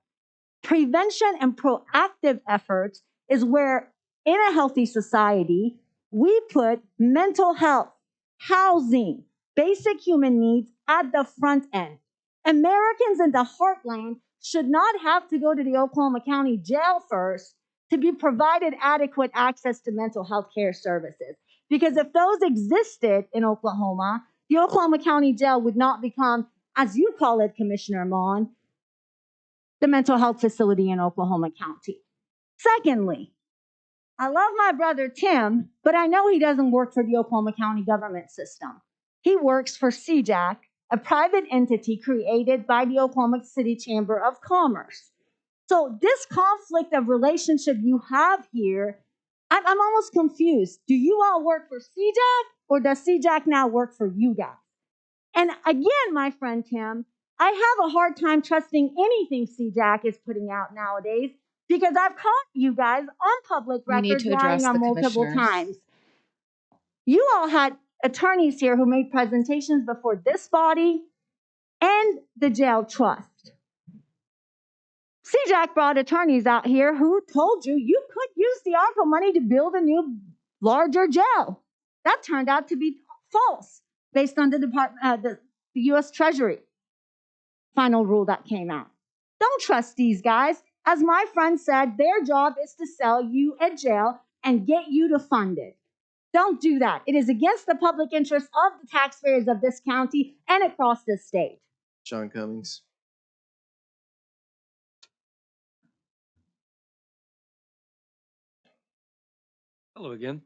Prevention and proactive efforts is where, in a healthy society, we put mental health, housing, basic human needs at the front end. Americans in the heartland should not have to go to the Oklahoma County Jail first to be provided adequate access to mental health care services. Because if those existed in Oklahoma, the Oklahoma County Jail would not become, as you call it, Commissioner Mon, the mental health facility in Oklahoma County. Secondly, I love my brother Tim, but I know he doesn't work for the Oklahoma County government system. He works for CJAC, a private entity created by the Oklahoma City Chamber of Commerce. So this conflict of relationship you have here, I'm almost confused. Do you all work for CJAC, or does CJAC now work for you guys? And again, my friend Tim, I have a hard time trusting anything CJAC is putting out nowadays because I've caught you guys on public We need record to lying address on the multiple commissioners. times. You all had attorneys here who made presentations before this body and the jail trust. CJAC brought attorneys out here who told you you could use the ARPA money to build a new, larger jail. That turned out to be false based on the U.S. Treasury final rule that came out. Don't trust these guys. As my friend said, their job is to sell you a jail and get you to fund it. Don't do that. It is against the public interest of the taxpayers of this county and across this state. John Cummings. Hello again.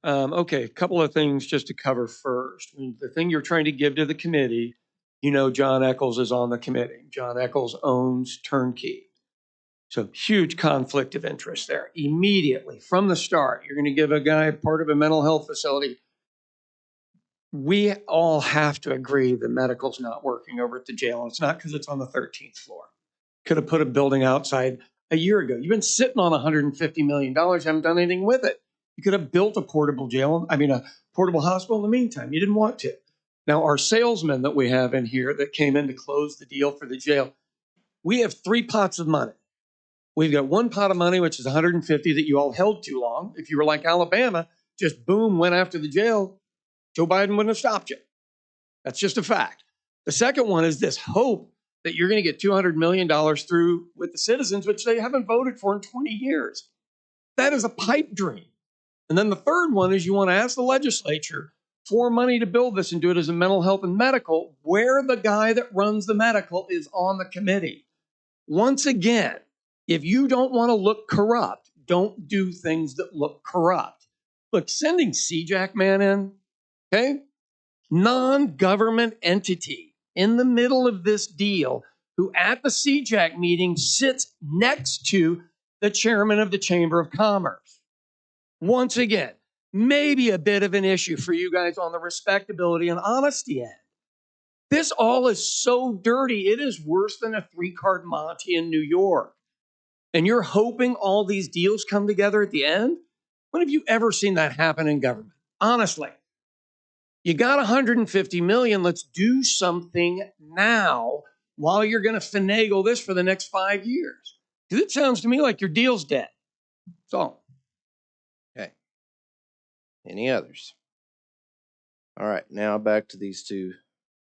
Okay, a couple of things just to cover first. The thing you're trying to give to the committee, you know, John Eccles is on the committee. John Eccles owns Turnkey. So huge conflict of interest there. Immediately from the start, you're going to give a guy part of a mental health facility. We all have to agree that medical's not working over at the jail, and it's not because it's on the 13th floor. Could have put a building outside a year ago. You've been sitting on $150 million, haven't done anything with it. You could have built a portable jail, a portable hospital in the meantime. You didn't want to. Now, our salesman that we have in here that came in to close the deal for the jail, we have 3 pots of money. We've got 1 pot of money, which is 150 that you all held too long. If you were like Alabama, just boom, went after the jail, Joe Biden wouldn't have stopped you. That's just a fact. The second one is this hope that you're going to get $200 million through with the citizens, which they haven't voted for in 20 years. That is a pipe dream. And then the third one is you want to ask the legislature for money to build this and do it as a mental health and medical, where the guy that runs the medical is on the committee. Once again, if you don't want to look corrupt, don't do things that look corrupt. Look, sending CJAC man in, okay? Non-government entity in the middle of this deal who at the CJAC meeting sits next to the chairman of the Chamber of Commerce. Once again, maybe a bit of an issue for you guys on the respectability and honesty end. This all is so dirty, it is worse than a 3-card Monte in New York. And you're hoping all these deals come together at the end? When have you ever seen that happen in government? Honestly. You got 150 million. Let's do something now while you're going to finagle this for the next 5 years. Because it sounds to me like your deal's dead. That's all. Okay. Any others? All right, now back to these 2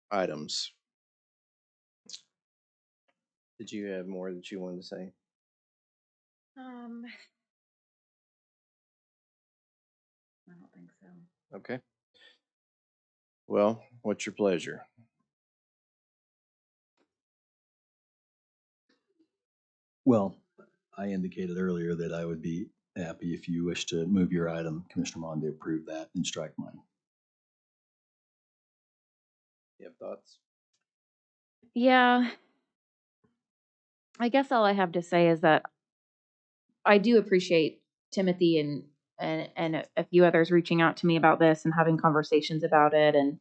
items. Did you have more that you wanted to say? I don't think so. Okay. Well, what's your pleasure? Well, I indicated earlier that I would be happy if you wish to move your item, Commissioner Mon, to approve that and strike mine. You have thoughts? Yeah. I guess all I have to say is that I do appreciate Timothy and a few others reaching out to me about this and having conversations about it and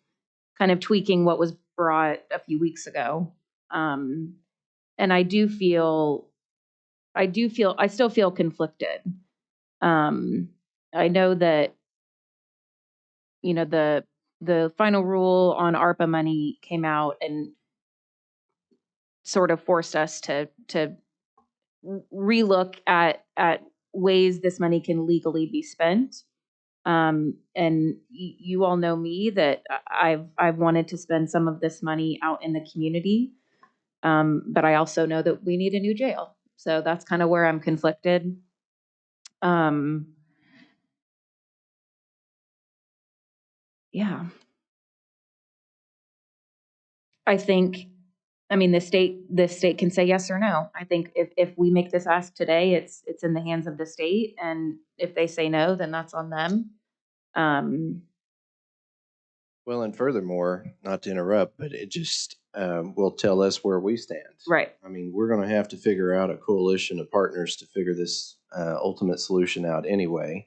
kind of tweaking what was brought a few weeks ago. And I still feel conflicted. I know that, you know, the final rule on ARPA money came out and sort of forced us to relook at ways this money can legally be spent. And you all know me that I've wanted to spend some of this money out in the community. But I also know that we need a new jail. So that's kind of where I'm conflicted. Yeah. I think, the state can say yes or no. I think if we make this ask today, it's in the hands of the state. And if they say no, then that's on them. Well, and furthermore, not to interrupt, but it just will tell us where we stand. Right. I mean, we're going to have to figure out a coalition of partners to figure this ultimate solution out anyway.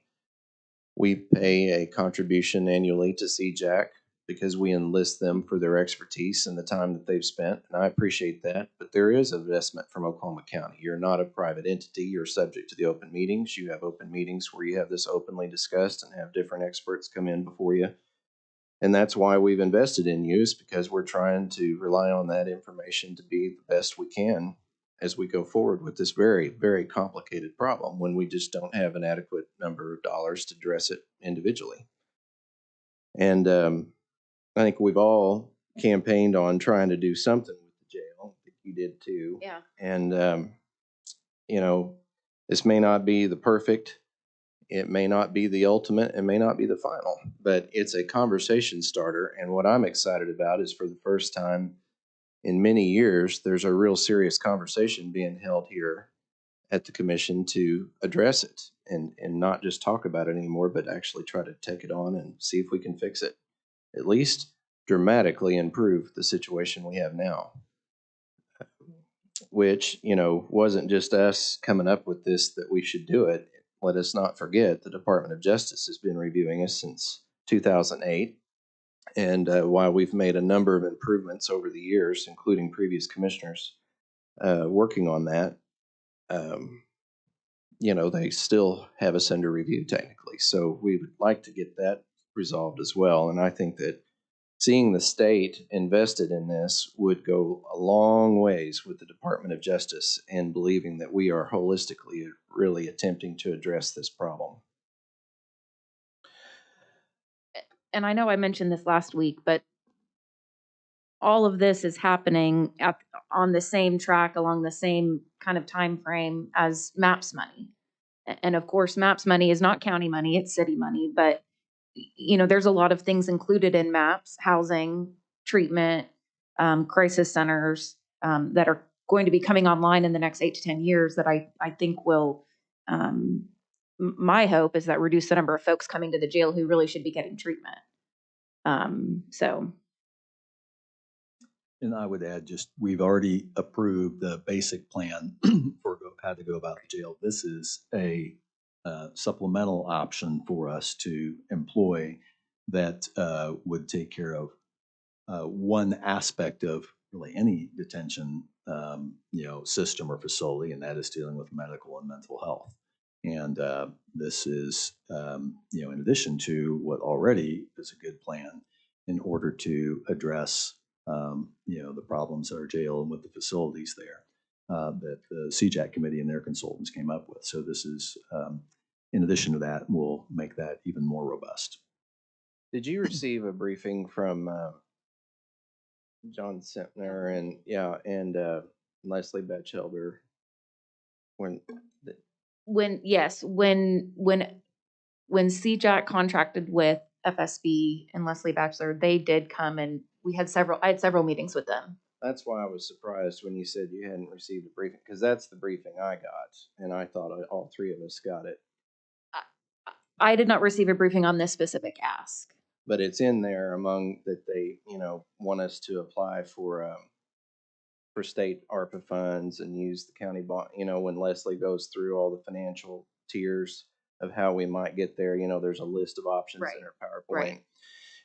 We pay a contribution annually to CJAC because we enlist them for their expertise and the time that they've spent, and I appreciate that. But there is investment from Oklahoma County. You're not a private entity. You're subject to the open meetings. You have open meetings where you have this openly discussed and have different experts come in before you. And that's why we've invested in you, is because we're trying to rely on that information to be the best we can as we go forward with this very, very complicated problem when we just don't have an adequate number of dollars to address it individually. And I think we've all campaigned on trying to do something with the jail. I think you did too. Yeah. And, you know, this may not be the perfect, it may not be the ultimate, it may not be the final, but it's a conversation starter. And what I'm excited about is, for the first time in many years, there's a real serious conversation being held here at the commission to address it and not just talk about it anymore, but actually try to take it on and see if we can fix it, at least dramatically improve the situation we have now. Which, you know, wasn't just us coming up with this that we should do it. Let us not forget the Department of Justice has been reviewing us since 2008. And while we've made a number of improvements over the years, including previous commissioners working on that, you know, they still have us under review technically. So we would like to get that resolved as well. And I think that seeing the state invested in this would go a long ways with the Department of Justice in believing that we are holistically really attempting to address this problem. And I know I mentioned this last week, but all of this is happening on the same track, along the same kind of time frame as MAPS money. And of course, MAPS money is not county money, it's city money, but you know, there's a lot of things included in MAPS: housing, treatment, crisis centers, that are going to be coming online in the next 8 to 10 years that I think will, my hope is that reduce the number of folks coming to the jail who really should be getting treatment. So. And I would add, just, we've already approved the basic plan for how to go about the jail. This is a supplemental option for us to employ that would take care of one aspect of really any detention, you know, system or facility, and that is dealing with medical and mental health. And this is, you know, in addition to what already is a good plan in order to address, you know, the problems at our jail and with the facilities there that the CJAC committee and their consultants came up with. So this is, in addition to that, we'll make that even more robust. Did you receive a briefing from John Sentner and Leslie Batchelder when CJAC contracted with FSB and Leslie Batchelor, they did come, and I had several meetings with them. That's why I was surprised when you said you hadn't received a briefing, because that's the briefing I got, and I thought all three of us got it. I did not receive a briefing on this specific ask. But it's in there among that they, you know, want us to apply for state ARPA funds and use the county bond. You know, when Leslie goes through all the financial tiers of how we might get there, you know, there's a list of options in her PowerPoint. Right.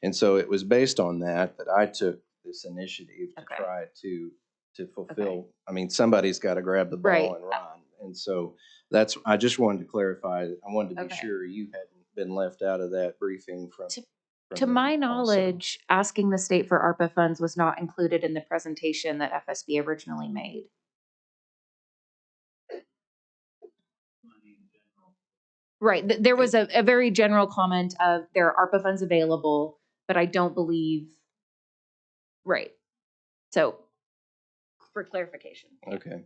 And so it was based on that I took this initiative to try to fulfill. Okay. I mean, somebody's got to grab the ball and run. And so I just wanted to clarify that. I wanted to be sure you hadn't been left out of that briefing from. To my knowledge, asking the state for ARPA funds was not included in the presentation that FSB originally made. Right. There was a very general comment of there are ARPA funds available, but I don't believe. Right. So, for clarification. Okay.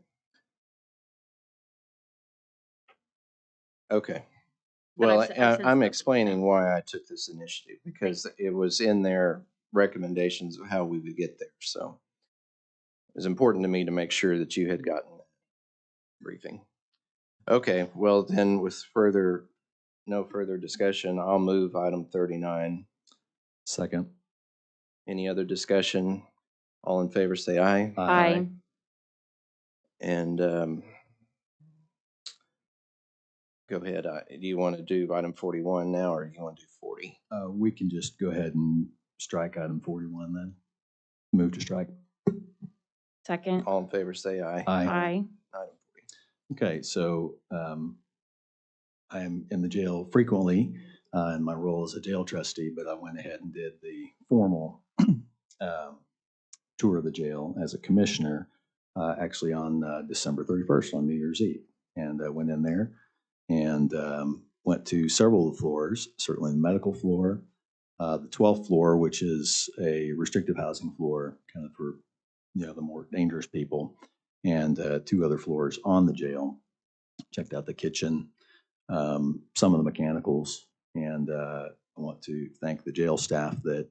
Well, I'm explaining why I took this initiative, because it was in their recommendations of how we would get there. So it was important to me to make sure that you had gotten that briefing. Okay, well then, with no further discussion, I'll move item 39. Second. Any other discussion? All in favor say aye. Aye. And go ahead. Do you want to do item 41 now, or do you want to do 40? We can just go ahead and strike item 41 then. Move to strike. Second. All in favor say aye. Aye. Item 40. Okay, so I am in the jail frequently, in my role as a jail trustee, but I went ahead and did the formal tour of the jail as a commissioner, actually on December 31st, on New Year's Eve. And I went in there and went to several of the floors, certainly the medical floor, the 12th floor, which is a restrictive housing floor, kind of for the more dangerous people, and 2 other floors on the jail. Checked out the kitchen, some of the mechanicals, and I want to thank the jail staff that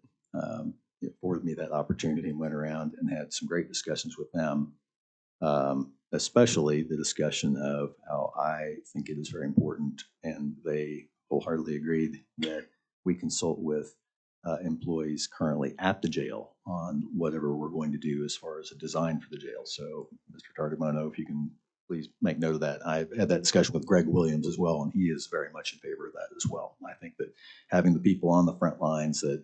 afforded me that opportunity and went around and had some great discussions with them, especially the discussion of how I think it is very important, and they wholeheartedly agreed that we consult with employees currently at the jail on whatever we're going to do as far as a design for the jail. So, Mr. Tardamono, if you can please make note of that. I've had that discussion with Greg Williams as well, and he is very much in favor of that as well. I think that having the people on the front lines that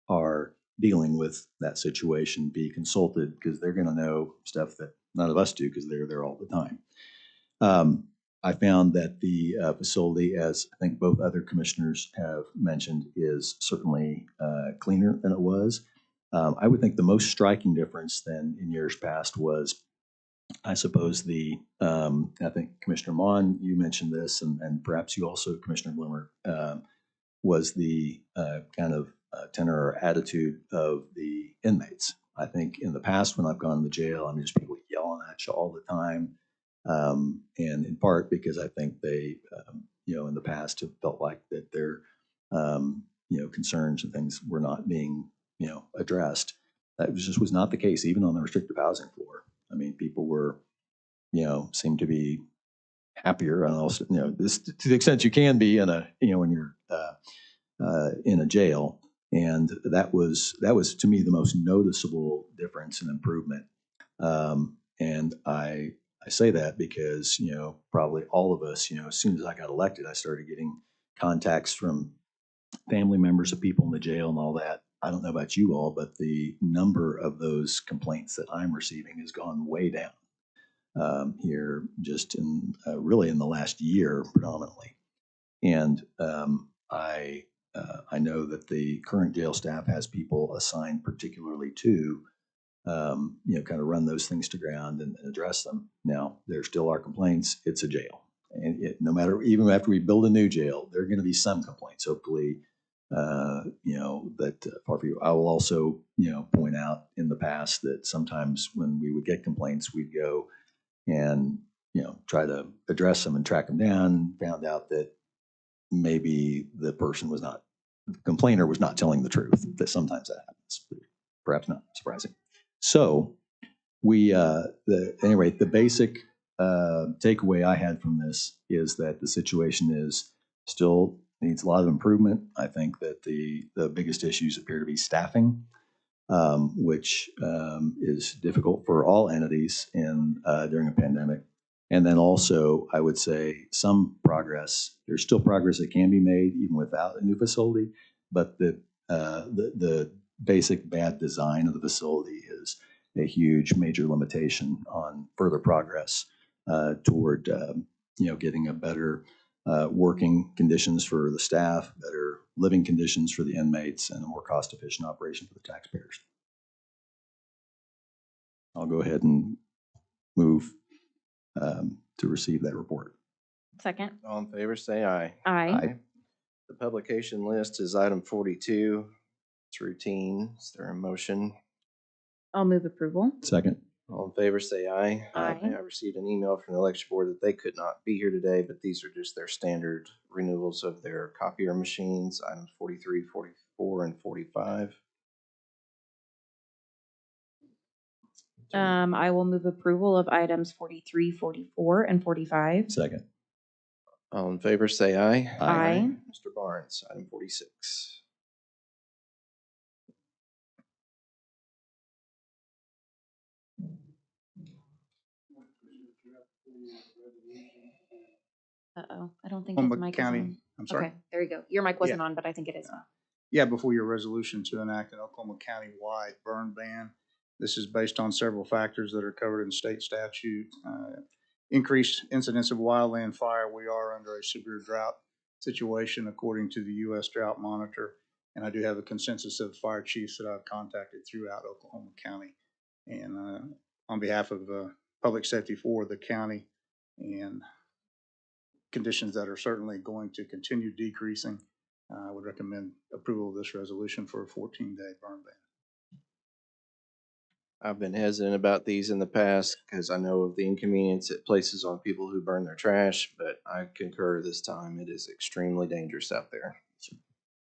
are dealing with that situation be consulted, because they're going to know stuff that none of us do because they're there all the time. I found that the facility, as I think both other commissioners have mentioned, is certainly cleaner than it was. I would think the most striking difference than in years past was, I suppose, I think Commissioner Mon, you mentioned this, and perhaps you also, Commissioner Bloomer, was the kind of tenor or attitude of the inmates. I think in the past when I've gone to the jail, I mean, just people yelling at you all the time. And in part because I think they, in the past have felt like that their, concerns and things were not being, addressed. That was not the case, even on the restrictive housing floor. I mean, people were, seemed to be happier, and also, this to the extent you can be in a, when you're in a jail. And that was to me the most noticeable difference and improvement. And I say that because, probably all of us, as soon as I got elected, I started getting contacts from family members of people in the jail and all that. I don't know about you all, but the number of those complaints that I'm receiving has gone way down here just in really in the last year predominantly. And I know that the current jail staff has people assigned particularly to kind of run those things to ground and address them. Now, there still are complaints. It's a jail. And no matter, even after we build a new jail, there are going to be some complaints, hopefully, that far for you. I will also, point out in the past that sometimes when we would get complaints, we'd go and, try to address them and track them down, found out that maybe the complainer was not telling the truth, that sometimes that happens, perhaps not surprising. So the basic takeaway I had from this is that the situation is still needs a lot of improvement. I think that the biggest issues appear to be staffing, which is difficult for all entities during a pandemic. And then also, I would say some progress. There's still progress that can be made even without a new facility, but the basic bad design of the facility is a huge major limitation on further progress toward getting a better working conditions for the staff, better living conditions for the inmates, and a more cost-efficient operation for the taxpayers. I'll go ahead and move to receive that report. Second. All in favor, say aye. Aye. The publication list is item 42. It's routine. Is there a motion? I'll move approval. Second. All in favor, say aye. Aye. I received an email from the election board that they could not be here today, but these are just their standard renewals of their copier machines, items 43, 44, and 45. I will move approval of items 43, 44, and 45. Second. All in favor, say aye. Aye. Mr. Barnes, item 46. Uh-oh, I don't think his Oklahoma mic County, is on. I'm sorry. Okay, there you go. Your mic wasn't on, but I think it is now. Yeah, before your resolution to enact an Oklahoma County-wide burn ban. This is based on several factors that are covered in state statute. Increased incidence of wildland fire. We are under a severe drought situation according to the U.S. Drought Monitor. And I do have a consensus of fire chiefs that I've contacted throughout Oklahoma County. And on behalf of public safety for the county and conditions that are certainly going to continue decreasing, I would recommend approval of this resolution for a 14-day burn ban. I've been hesitant about these in the past because I know of the inconvenience it places on people who burn their trash, but I concur this time. It is extremely dangerous out there.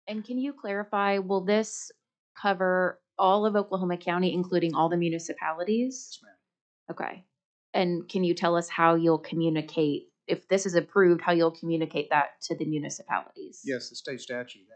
And can you clarify, will this cover all of Oklahoma County, including all the municipalities? Yes, ma'am. Okay. And can you tell us how you'll communicate, if this is approved, how you'll communicate that to the municipalities? Yes, the state statute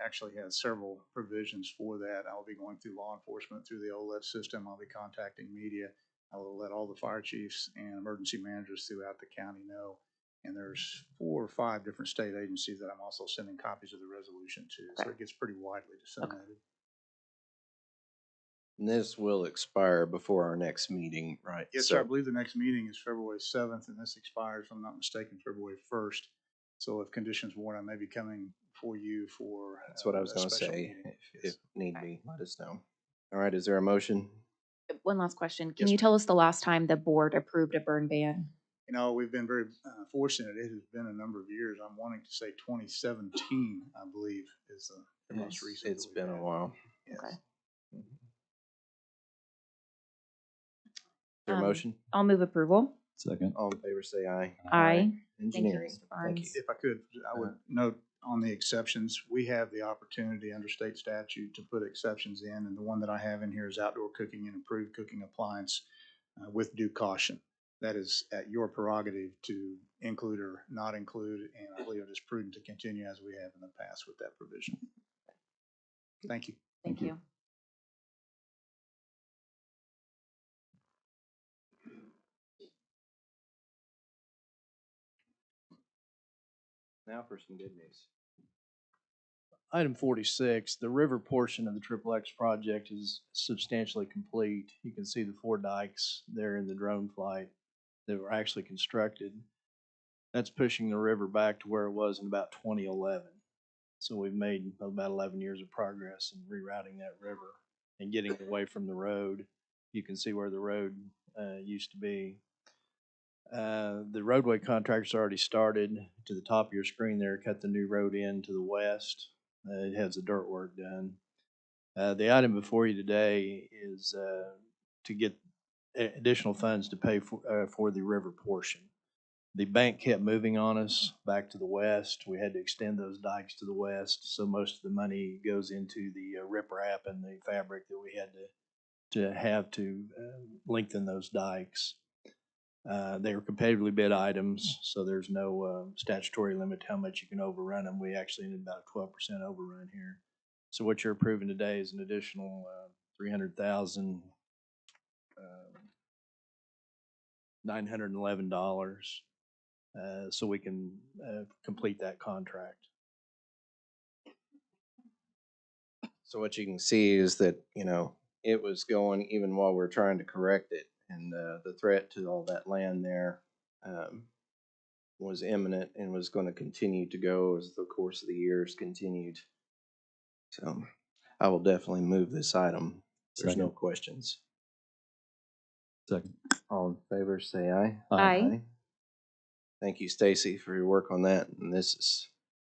actually has several provisions for that. I'll be going through law enforcement through the OLET system. I'll be contacting media. I will let all the fire chiefs and emergency managers throughout the county know. And there's 4 or 5 different state agencies that I'm also sending copies of the resolution to. Okay. So it gets pretty widely disseminated. Okay. And this will expire before our next meeting, right? Yes, sir. I believe the next meeting is February 7th, and this expires, if I'm not mistaken, February 1st. So if conditions warrant, I may be coming for you for That's what I was a going to special say. meeting. If need be, let us know. All right, is there a motion? One last question. Can Yes, you ma'am. tell us the last time the board approved a burn ban? You know, we've been very fortunate. It has been a number of years. I'm wanting to say 2017, I believe, is the most recent. It's been a while. Yes. Okay. Is there a motion? I'll move approval. Second. All in favor, say aye. Aye. Engineering. Mr. Thank you. Barnes. If I could, I would note on the exceptions, we have the opportunity under state statute to put exceptions in, and the one that I have in here is outdoor cooking and improved cooking appliance with due caution. That is at your prerogative to include or not include, and I believe it is prudent to continue as we have in the past with that provision. Thank you. Thank you. Now for some good news. Item 46, the river portion of the XXX project is substantially complete. You can see the 4 dikes there in the drone flight that were actually constructed. That's pushing the river back to where it was in about 2011. So we've made about 11 years of progress in rerouting that river and getting it away from the road. You can see where the road used to be. The roadway contractor's already started. To the top of your screen there, cut the new road in to the west. It has the dirt work done. The item before you today is to get additional funds to pay for the river portion. The bank kept moving on us back to the west. We had to extend those dikes to the west, so most of the money goes into the riprap and the fabric that we had to have to lengthen those dikes. They were competitively bid items, so there's no statutory limit to how much you can overrun them. We actually ended about a 12% overrun here. So what you're approving today is an additional $300,911, so we can complete that contract. So what you can see is that, it was going even while we're trying to correct it. And the threat to all that land there was imminent and was going to continue to go as the course of the years continued. So I will definitely move this item. There's no questions. Second. All in favor, say aye. Aye. Thank you, Stacy, for your work on that. And this is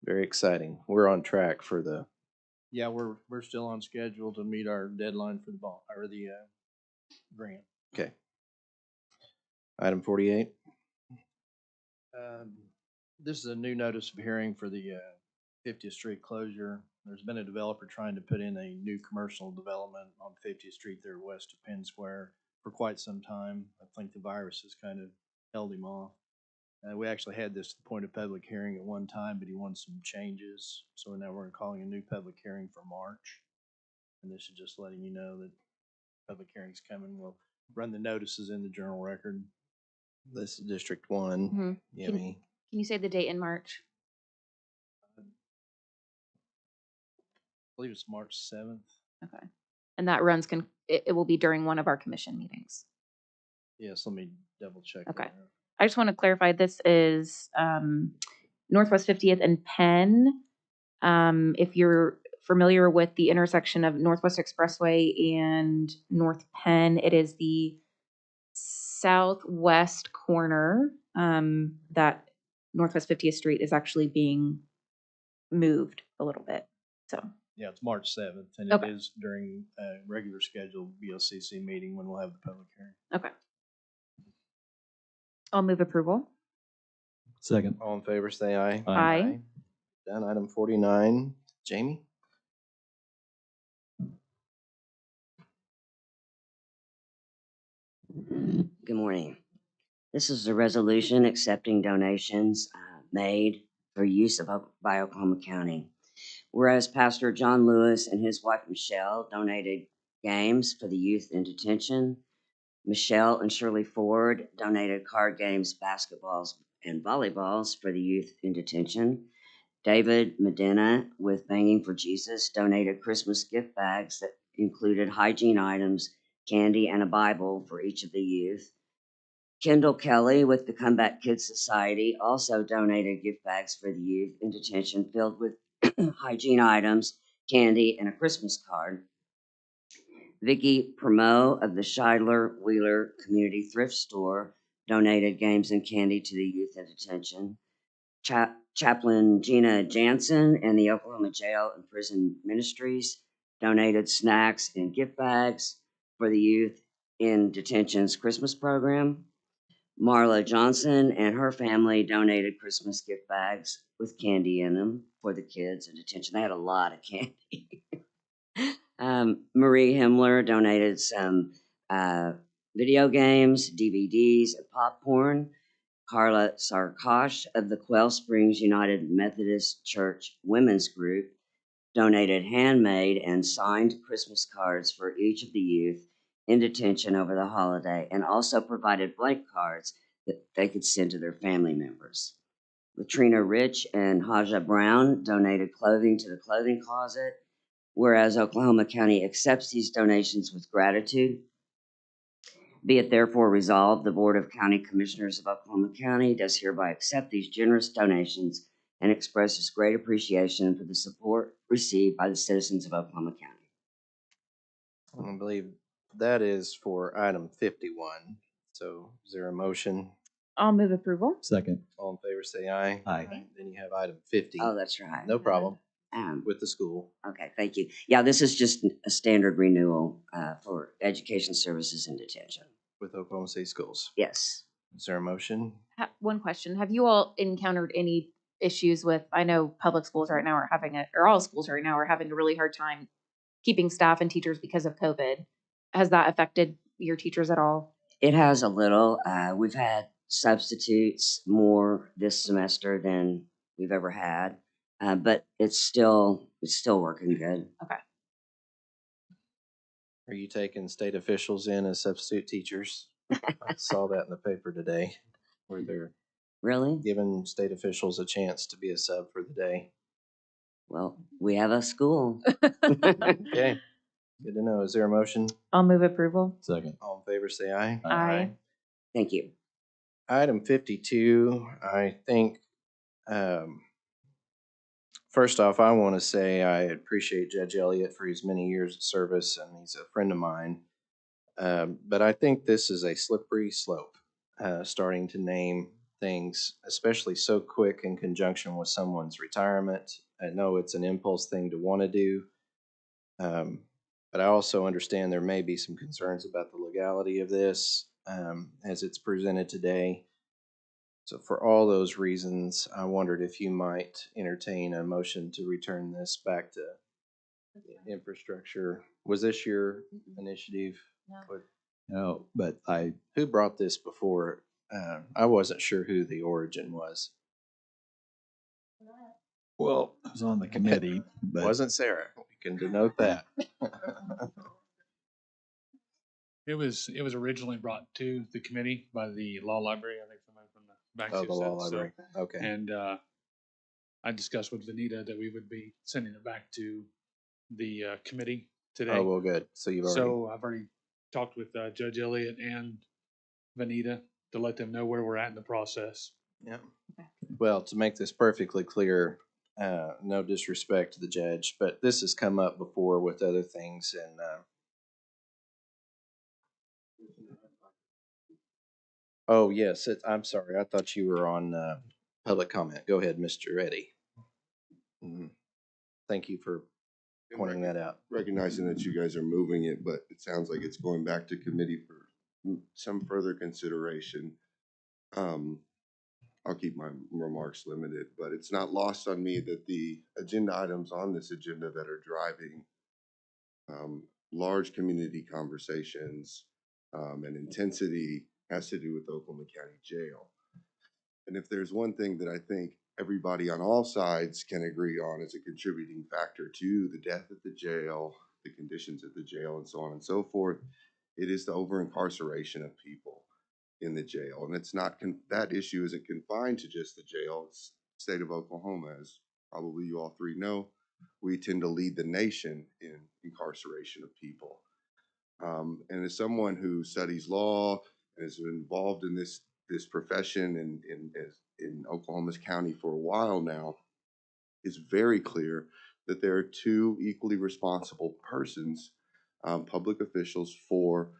very exciting. We're on track for the. Yeah, we're still on schedule to meet our deadline for the bond or the grant. Okay. Item 48. This is a new notice of hearing for the 50th Street closure. There's been a developer trying to put in a new commercial development on 50th Street there west of Penn Square for quite some time. I think the virus has kind of held him off. We actually had this at the point of public hearing at one time, but he wanted some changes. So now we're calling a new public hearing for March. And this is just letting you know that public hearing's coming. We'll run the notices in the Journal Record. This is District 1. Mm-hmm. Yummy. Can you say the date in March? I believe it's March 7th. Okay. And that runs, it will be during one of our commission meetings. Yes, let me double check. Okay. There. I just want to clarify, this is Northwest 50th and Penn. If you're familiar with the intersection of Northwest Expressway and North Penn, it is the southwest corner that Northwest 50th Street is actually being moved a little bit. So Yeah, it's March 7th, and Okay. it is during a regular scheduled BOCC meeting when we'll have the public hearing. okay, I'll move approval. Second. All in favor, say aye. Aye. Done. Item 49. Jamie? Good morning. This is a resolution accepting donations made for use by Oklahoma County. Whereas Pastor John Lewis and his wife Michelle donated games for the youth in detention, Michelle and Shirley Ford donated card games, basketballs, and volleyballs for the youth in detention. David Medina with Banging for Jesus donated Christmas gift bags that included hygiene items, candy, and a Bible for each of the youth. Kendall Kelly with the Comeback Kids Society also donated gift bags for the youth in detention filled with hygiene items, candy, and a Christmas card. Vicki Primo of the Scheidler Wheeler Community Thrift Store donated games and candy to the youth in detention. Chaplain Gina Jansen and the Oklahoma Jail and Prison Ministries donated snacks and gift bags for the youth in detention's Christmas program. Marla Johnson and her family donated Christmas gift bags with candy in them for the kids in detention. They had a lot of candy. Marie Himmler donated some video games, DVDs, and popcorn. Carla Sarkosh of the Quail Springs United Methodist Church Women's Group donated handmade and signed Christmas cards for each of the youth in detention over the holiday and also provided blank cards that they could send to their family members. Latrina Rich and Haja Brown donated clothing to the clothing closet, whereas Oklahoma County accepts these donations with gratitude. Be it therefore resolved, the Board of County Commissioners of Oklahoma County does hereby accept these generous donations and expresses great appreciation for the support received by the citizens of Oklahoma County. I believe that is for item 51. So is there a motion? I'll move approval. Second. All in favor, say aye. Aye. Then you have item 50. Oh, that's right. No problem. Um, With the school. Okay, thank you. Yeah, this is just a standard renewal for education services in detention. With Oklahoma City Schools. Yes. Is there a motion? One question. Have you all encountered any issues with, I know public schools right now are having or all schools right now are having a really hard time keeping staff and teachers because of COVID. Has that affected your teachers at all? It has a little. We've had substitutes more this semester than we've ever had, but it's still working good. Okay. Are you taking state officials in as substitute teachers? I saw that in the paper today, where they're Really? giving state officials a chance to be a sub for the day. Well, we have a school. Okay, good to know. Is there a motion? I'll move approval. Second. All in favor, say aye. Aye. Thank you. Item 52, I think, first off, I want to say I appreciate Judge Elliott for his many years of service, and he's a friend of mine. But I think this is a slippery slope, starting to name things, especially so quick in conjunction with someone's retirement. I know it's an impulse thing to want to do, but I also understand there may be some concerns about the legality of this as it's presented today. So for all those reasons, I wondered if you might entertain a motion to return this back to infrastructure. Was this your initiative? No. No, but Who brought this before? I wasn't sure who the origin was. well, I was on the committee, but Wasn't Sarah. We can denote that. It was originally brought to the committee by the law library. I think somebody from the back. Oh, the law library. Okay. And I discussed with Vanita that we would be sending it back to the committee today. Oh, well, good. So you've already. So I've already talked with Judge Elliott and Vanita to let them know where we're at in the process. Yeah. Well, to make this perfectly clear, no disrespect to the judge, but this has come up before with other things, and oh yes, I'm sorry. I thought you were on public comment. Go ahead, Mr. Eddy. Mhm. Thank you for pointing that out. Recognizing that you guys are moving it, but it sounds like it's going back to committee for some further consideration. I'll keep my remarks limited, but it's not lost on me that the agenda items on this agenda that are driving large community conversations and intensity has to do with Oklahoma County Jail. And if there's one thing that I think everybody on all sides can agree on as a contributing factor to the death at the jail, the conditions at the jail, and so on and so forth, it is the over incarceration of people in the jail. And it's not, that issue isn't confined to just the jail. It's the state of Oklahoma, as probably you all three know. We tend to lead the nation in incarceration of people. And as someone who studies law and is involved in this profession in Oklahoma's county for a while now, it's very clear that there are two equally responsible persons, public officials for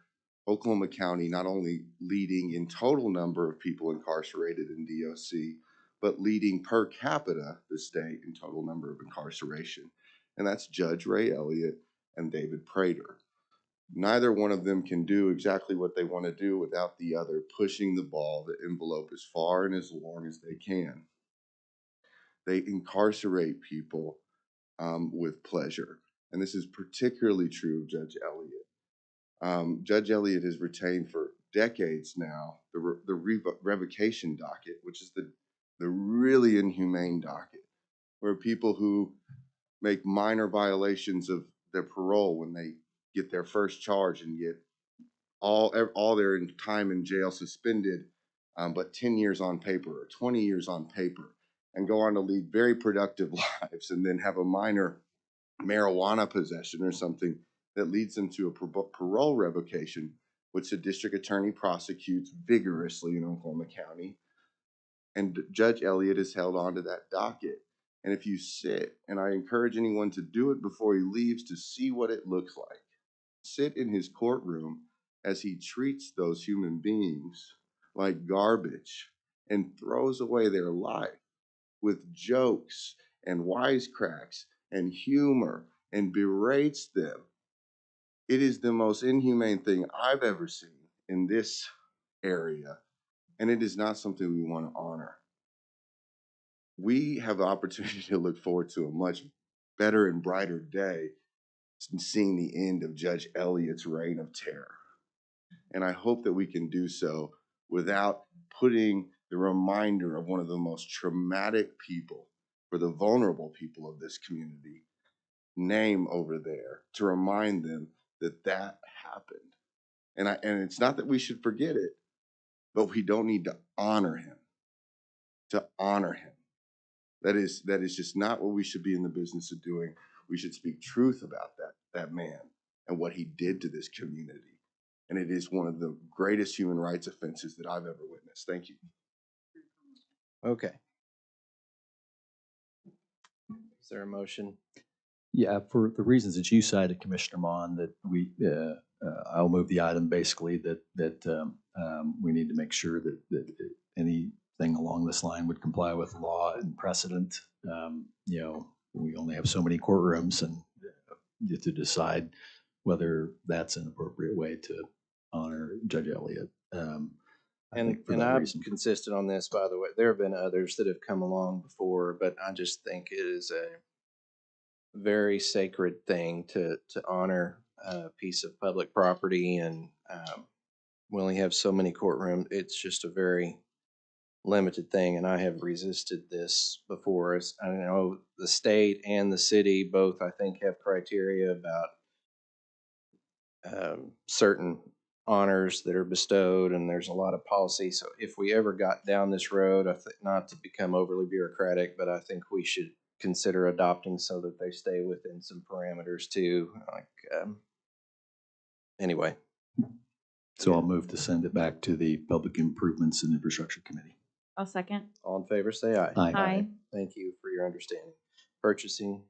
Oklahoma County, not only leading in total number of people incarcerated in DOC, but leading per capita the state in total number of incarceration. And that's Judge Ray Elliott and David Prater. Neither one of them can do exactly what they want to do without the other pushing the ball, the envelope, as far and as long as they can. They incarcerate people with pleasure. And this is particularly true of Judge Elliott. Judge Elliott has retained for decades now the revocation docket, which is the really inhumane docket, where people who make minor violations of their parole when they get their first charge and get all their time in jail suspended, but 10 years on paper or 20 years on paper, and go on to lead very productive lives, and then have a minor marijuana possession or something that leads them to a parole revocation, which the district attorney prosecutes vigorously in Oklahoma County. And Judge Elliott has held on to that docket. And if you sit, and I encourage anyone to do it before he leaves to see what it looks like, sit in his courtroom as he treats those human beings like garbage and throws away their life with jokes and wisecracks and humor and berates them. It is the most inhumane thing I've ever seen in this area, and it is not something we want to honor. We have the opportunity to look forward to a much better and brighter day seeing the end of Judge Elliott's reign of terror. And I hope that we can do so without putting the reminder of one of the most traumatic people for the vulnerable people of this community name over there to remind them that that happened. And it's not that we should forget it, but we don't need to honor him. To honor him. That is just not what we should be in the business of doing. We should speak truth about that man and what he did to this community. And it is one of the greatest human rights offenses that I've ever witnessed. Thank you. Okay. Is there a motion? Yeah, for the reasons that you cited, Commissioner Mon, that I'll move the item basically that we need to make sure that anything along this line would comply with law and precedent. We only have so many courtrooms, and to decide whether that's an appropriate way to honor Judge Elliott. I'm consistent on this, by the way. There have been others that have come along before, but I just think it is a very sacred thing to honor a piece of public property, and we only have so many courtrooms. It's just a very limited thing, and I have resisted this before. I know the state and the city both, I think, have criteria about certain honors that are bestowed, and there's a lot of policy. So if we ever got down this road, I think, not to become overly bureaucratic, but I think we should consider adopting so that they stay within some parameters too. Anyway. So I'll move to send it back to the Public Improvements and Infrastructure Committee. I'll second. All in favor, say aye. Aye. Aye. Thank you for your understanding. Purchasing,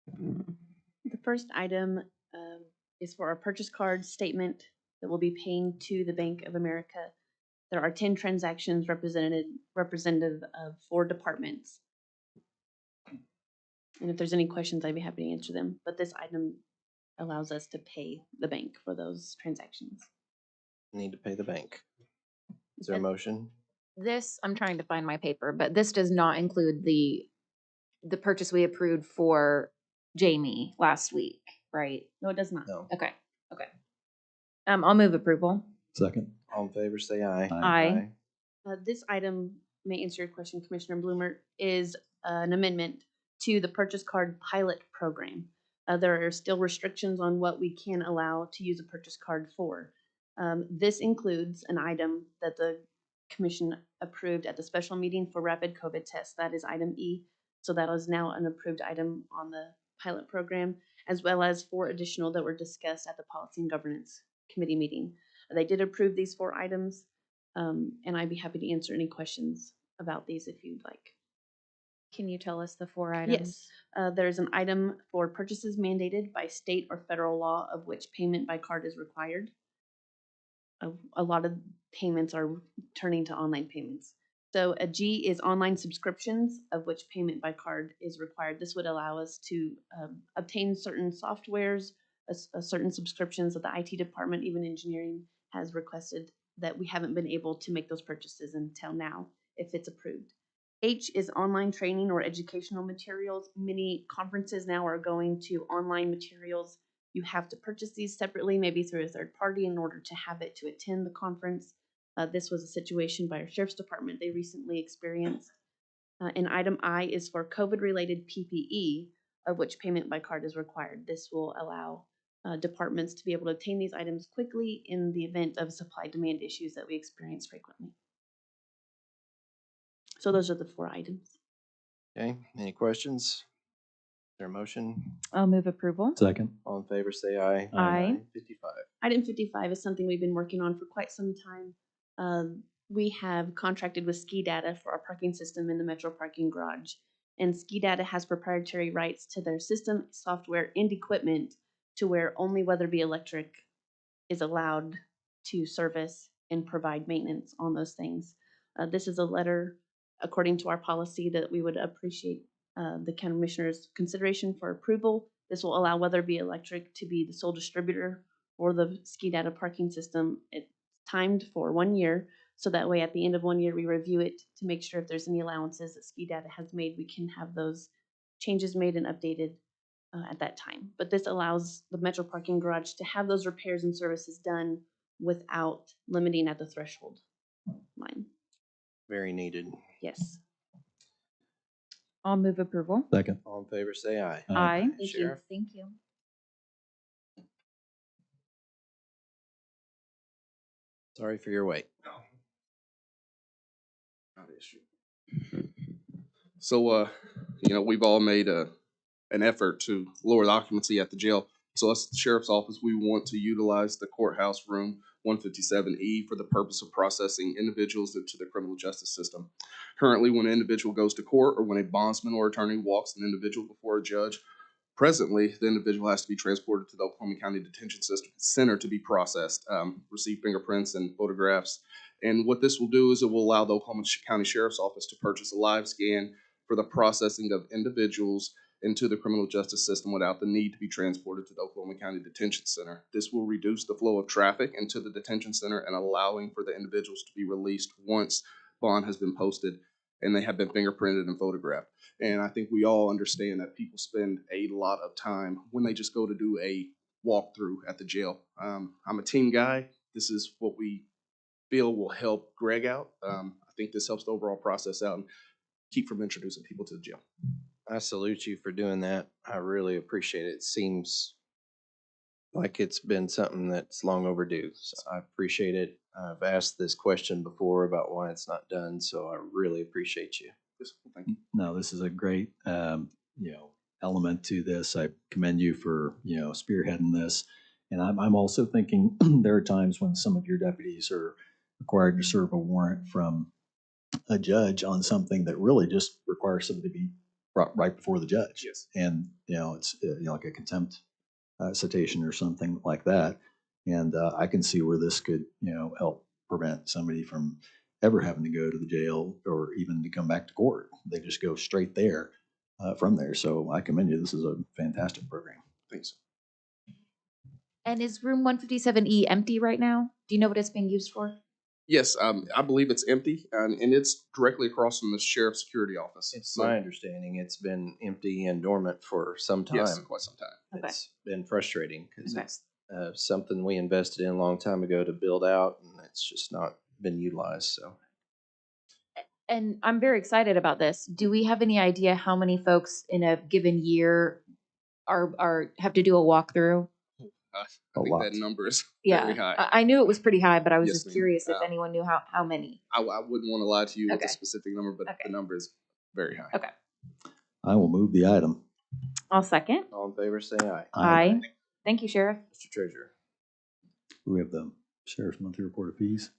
The first item is for our purchase card statement that we'll be paying to the Bank of America. There are 10 transactions representative of 4 departments. And if there's any questions, I'd be happy to answer them. But this item allows us to pay the bank for those transactions. need to pay the bank. Is there a motion? This, I'm trying to find my paper, but this does not include the purchase we approved for Jamie last week, right? No, it does not. No. Okay. I'll move approval. Second. All in favor, say aye. Aye. This item may answer your question, Commissioner Bloomer, is an amendment to the purchase card pilot program. There are still restrictions on what we can allow to use a purchase card for. This includes an item that the commission approved at the special meeting for rapid COVID tests. That is item E. So that is now an approved item on the pilot program, as well as 4 additional that were discussed at the Policy and Governance Committee meeting. They did approve these 4 items, and I'd be happy to answer any questions about these if you'd like. Can you tell us the 4 items? Yes, there's an item for purchases mandated by state or federal law of which payment by card is required. A lot of payments are turning to online payments. So a G is online subscriptions of which payment by card is required. This would allow us to obtain certain softwares, certain subscriptions that the IT department, even engineering, has requested that we haven't been able to make those purchases until now, if it's approved. H is online training or educational materials. Many conferences now are going to online materials. You have to purchase these separately, maybe through a third party, in order to have it to attend the conference. This was a situation by our sheriff's department they recently experienced. And item I is for COVID-related PPE, of which payment by card is required. This will allow departments to be able to obtain these items quickly in the event of supply-demand issues that we experience frequently. So those are the 4 items. Okay, any questions? Is there a motion? I'll move approval. Second. All in favor, say aye. Aye. 55. Item 55 is something we've been working on for quite some time. We have contracted with Ski Data for our parking system in the Metro Parking Garage. And Ski Data has proprietary rights to their system, software, and equipment to where only Weatherby Electric is allowed to service and provide maintenance on those things. This is a letter, according to our policy, that we would appreciate the county commissioner's consideration for approval. This will allow Weatherby Electric to be the sole distributor for the Ski Data parking system. It's timed for 1 year, so that way at the end of 1 year we review it to make sure if there's any allowances that Ski Data has made, we can have those changes made and updated at that time. But this allows the Metro Parking Garage to have those repairs and services done without limiting at the threshold line. Very needed. Yes. I'll move approval. Second. All in favor, say aye. Aye. Thank you. Sheriff? Thank you. Sorry for your wait. Not issue. So, we've all made an effort to lower the occupancy at the jail. So us, the sheriff's office, we want to utilize the courthouse room 157E for the purpose of processing individuals into the criminal justice system. Currently, when an individual goes to court or when a bondsman or attorney walks an individual before a judge, presently, the individual has to be transported to the Oklahoma County Detention Center to be processed, receive fingerprints and photographs. And what this will do is it will allow the Oklahoma County Sheriff's Office to purchase a live scan for the processing of individuals into the criminal justice system without the need to be transported to the Oklahoma County Detention Center. This will reduce the flow of traffic into the detention center and allowing for the individuals to be released once bond has been posted and they have been fingerprinted and photographed. And I think we all understand that people spend a lot of time when they just go to do a walkthrough at the jail. I'm a team guy. This is what we feel will help Greg out. I think this helps the overall process out and keep from introducing people to the jail. I salute you for doing that. I really appreciate it. It seems like it's been something that's long overdue. So I appreciate it. I've asked this question before about why it's not done, so I really appreciate you. Thank you. No, this is a great, element to this. I commend you for, spearheading this. And I'm also thinking there are times when some of your deputies are required to serve a warrant from a judge on something that really just requires somebody to be brought right before the judge. Yes. And, it's, like a contempt citation or something like that. And I can see where this could, help prevent somebody from ever having to go to the jail or even to come back to court. They just go straight there from there. So I commend you. This is a fantastic program. Thanks. And is room 157E empty right now? Do you know what it's being used for? Yes, I believe it's empty, and it's directly across from the sheriff's security office. It's my understanding it's been empty and dormant for some time. Yes, quite some time. Okay. It's been frustrating because Okay. it's something we invested in a long time ago to build out, and it's just not been utilized. So, And I'm very excited about this. Do we have any idea how many folks in a given year are have to do a walkthrough? I think that number is Yeah, very high. I knew it was pretty high, but I was Yes, just ma'am. curious if anyone knew how many. I wouldn't want to lie to you with Okay. a specific number, but the number is very high. Okay. I will move the item. I'll second. all in favor, say aye. Aye. Thank you, Sheriff. Mr. Treasurer. We have the sheriff's monthly report of fees.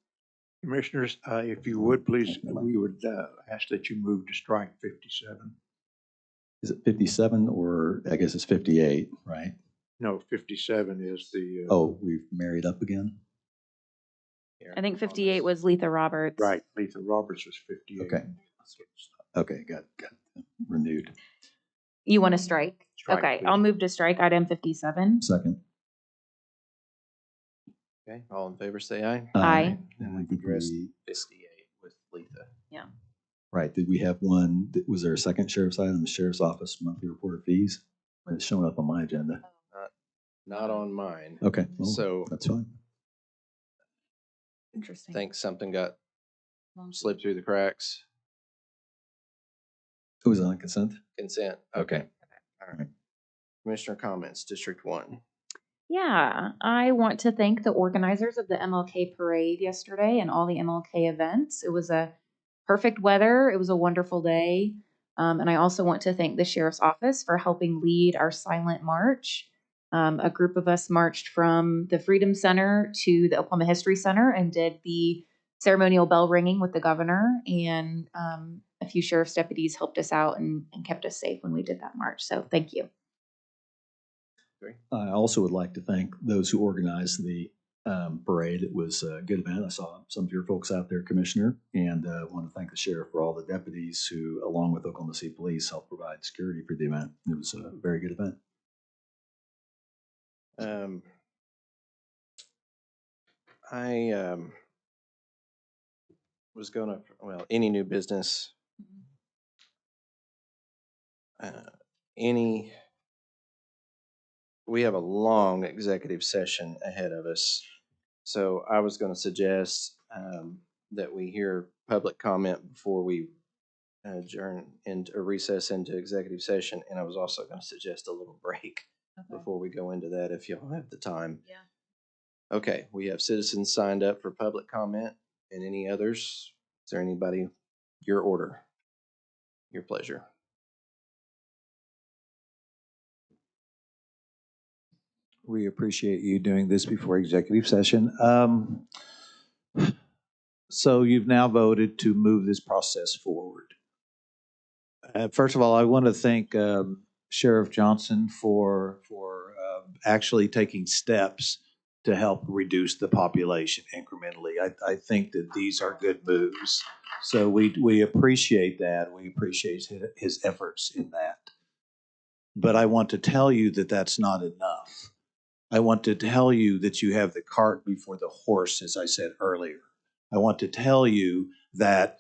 Commissioners, if you would, please, we would ask that you move to strike 57. Is it 57 or I guess it's 58, right? No, 57 is the. Oh, we've married up again? I think 58 was Letha Roberts. Right, Letha Roberts was 58. Okay. Okay, got renewed. You want to strike? Strike, Okay, please. I'll move to strike item 57. Second. Okay, all in favor, say aye. Aye. And we've addressed 58 with Letha. Yeah. Right, did we have one, was there a second sheriff's item, the sheriff's office monthly report of fees? It's showing up on my agenda. Not on mine. Okay, well, So that's fine. Interesting. think something got slipped through the cracks. It was on consent? Consent. Okay. All right. Commissioner comments, District 1. Yeah, I want to thank the organizers of the MLK parade yesterday and all the MLK events. It was a perfect weather. It was a wonderful day. And I also want to thank the Sheriff's Office for helping lead our silent march. A group of us marched from the Freedom Center to the Oklahoma History Center and did the ceremonial bell ringing with the governor. And a few sheriff's deputies helped us out and kept us safe when we did that march. So thank you. I also would like to thank those who organized the parade. It was a good event. I saw some of your folks out there, Commissioner, and I want to thank the sheriff for all the deputies who, along with Oklahoma City Police, helped provide security for the event. It was a very good event. I was going to, any new business, we have a long executive session ahead of us. So I was going to suggest that we hear public comment before we adjourn into a recess into executive session. And I was also going to suggest a little break before we go into that, if y'all have the time. Yeah. Okay, we have citizens signed up for public comment and any others. Is there anybody? Your order, your pleasure. We appreciate you doing this before executive session. So you've now voted to move this process forward. First of all, I want to thank Sheriff Johnson for actually taking steps to help reduce the population incrementally. I think that these are good moves. So we appreciate that. We appreciate his efforts in that. But I want to tell you that that's not enough. I want to tell you that you have the cart before the horse, as I said earlier. I want to tell you that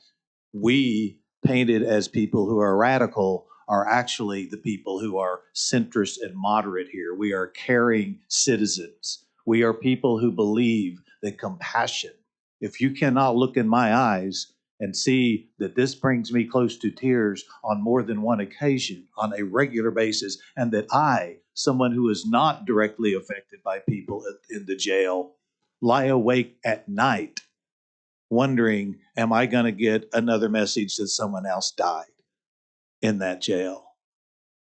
we, painted as people who are radical, are actually the people who are centrist and moderate here. We are caring citizens. We are people who believe that compassion, if you cannot look in my eyes and see that this brings me close to tears on more than one occasion, on a regular basis, and that I, someone who is not directly affected by people in the jail, lie awake at night wondering, am I going to get another message that someone else died in that jail?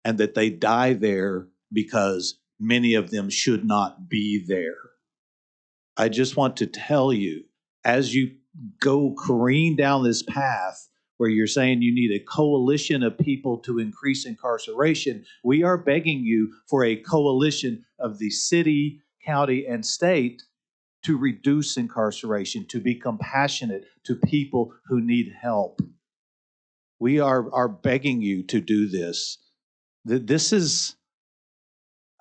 And that they die there because many of them should not be there. I just want to tell you, as you go careen down this path where you're saying you need a coalition of people to increase incarceration, we are begging you for a coalition of the city, county, and state to reduce incarceration, to be compassionate to people who need help. We are begging you to do this. This is,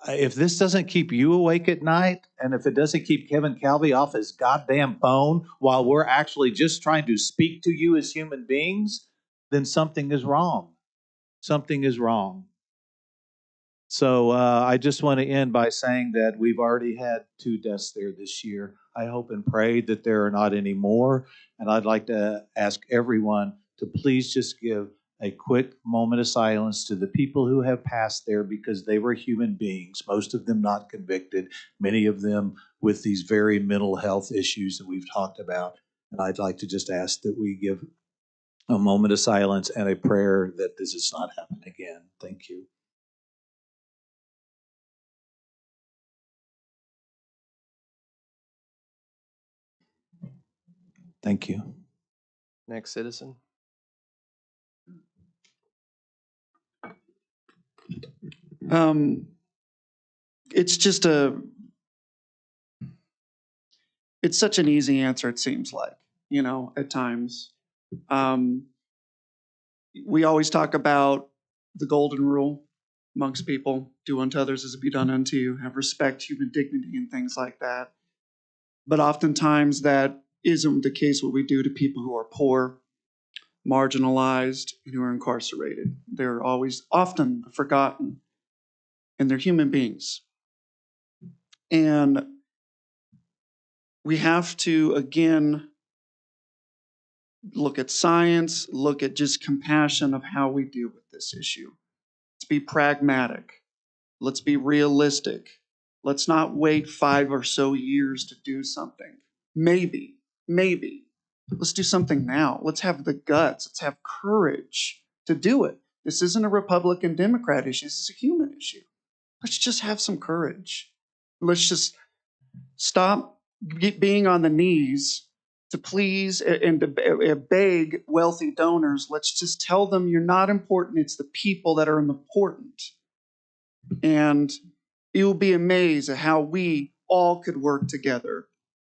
if this doesn't keep you awake at night, and if it doesn't keep Kevin Calvi off his goddamn phone while we're actually just trying to speak to you as human beings, then something is wrong. Something is wrong. So I just want to end by saying that we've already had 2 deaths there this year. I hope and pray that there are not any more. And I'd like to ask everyone to please just give a quick moment of silence to the people who have passed there, because they were human beings, most of them not convicted, many of them with these very mental health issues that we've talked about. And I'd like to just ask that we give a moment of silence and a prayer that this does not happen again. Thank you. Thank you. Next citizen. It's just it's such an easy answer, it seems like, at times. We always talk about the golden rule amongst people: do unto others as it be done unto you, have respect, human dignity, and things like that. But oftentimes that isn't the case what we do to people who are poor, marginalized, and who are incarcerated. They're always often forgotten, and they're human beings. And we have to, again, look at science, look at just compassion of how we deal with this issue. Let's be pragmatic. Let's be realistic. Let's not wait 5 or so years to do something. Maybe. Let's do something now. Let's have the guts. Let's have courage to do it. This isn't a Republican Democrat issue. This is a human issue. Let's just have some courage. Let's just stop being on the knees to please and to beg wealthy donors. Let's just tell them you're not important. It's the people that are important. And you'll be amazed at how we all could work together.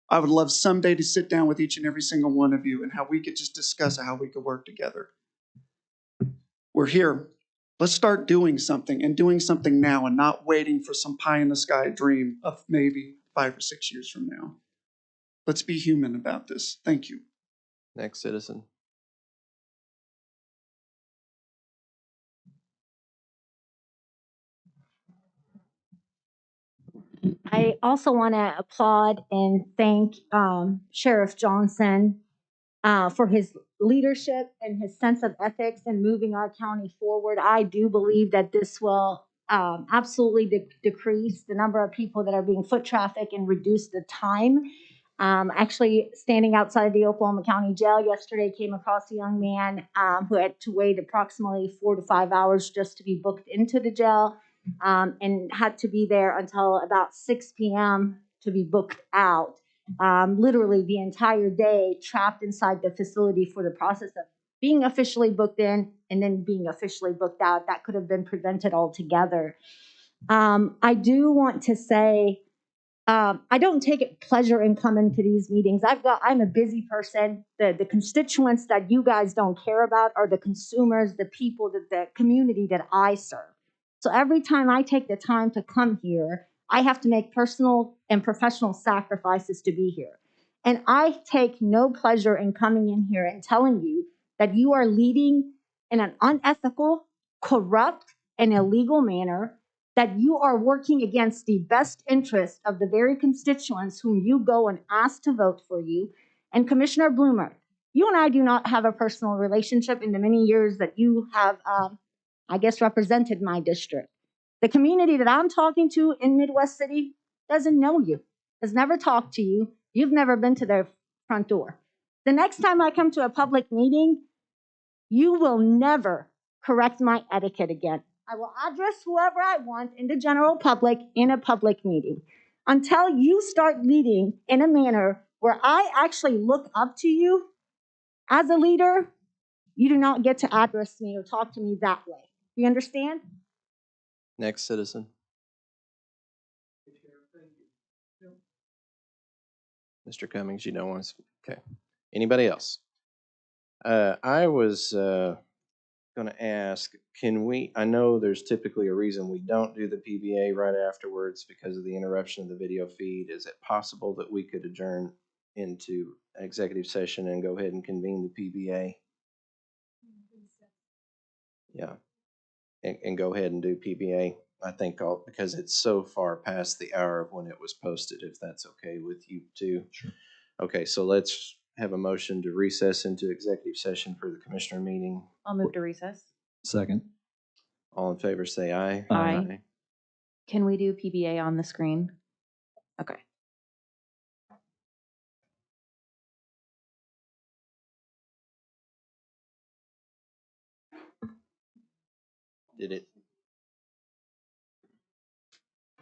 I would love someday to sit down with each and every single one of you and how we could just discuss how we could work together. We're here. Let's start doing something, and doing something now, and not waiting for some pie in the sky dream of maybe 5 or 6 years from now. Let's be human about this. Thank you. Next citizen. I also want to applaud and thank Sheriff Johnson for his leadership and his sense of ethics in moving our county forward. I do believe that this will absolutely decrease the number of people that are being foot trafficked and reduce the time. Actually, standing outside the Oklahoma County Jail yesterday, came across a young man who had to wait approximately 4 to 5 hours just to be booked into the jail, and had to be there until about 6 p.m. to be booked out. Literally the entire day trapped inside the facility for the process of being officially booked in and then being officially booked out. That could have been prevented altogether. I do want to say, I don't take pleasure in coming to these meetings. I'm a busy person. The constituents that you guys don't care about are the consumers, the people, the community that I serve. So every time I take the time to come here, I have to make personal and professional sacrifices to be here. And I take no pleasure in coming in here and telling you that you are leading in an unethical, corrupt, and illegal manner, that you are working against the best interest of the very constituents whom you go and ask to vote for you. And Commissioner Bloomer, you and I do not have a personal relationship in the many years that you have, represented my district. The community that I'm talking to in Midwest City doesn't know you, has never talked to you. You've never been to their front door. The next time I come to a public meeting, you will never correct my etiquette again. I will address whoever I want in the general public in a public meeting. Until you start leading in a manner where I actually look up to you as a leader, you do not get to address me or talk to me that way. Do you understand? Next citizen. Mr. Cummings, you don't want to, okay. Anybody else? I was going to ask, can we, I know there's typically a reason we don't do the PBA right afterwards because of the interruption of the video feed. Is it possible that we could adjourn into executive session and go ahead and convene the PBA? Yeah, and go ahead and do PBA. I think because it's so far past the hour of when it was posted, if that's okay with you too. Sure. Okay, so let's have a motion to recess into executive session for the commissioner meeting. I'll move to recess. Second. All in favor, say aye. Aye. Can we do PBA on the screen? Okay. Did it?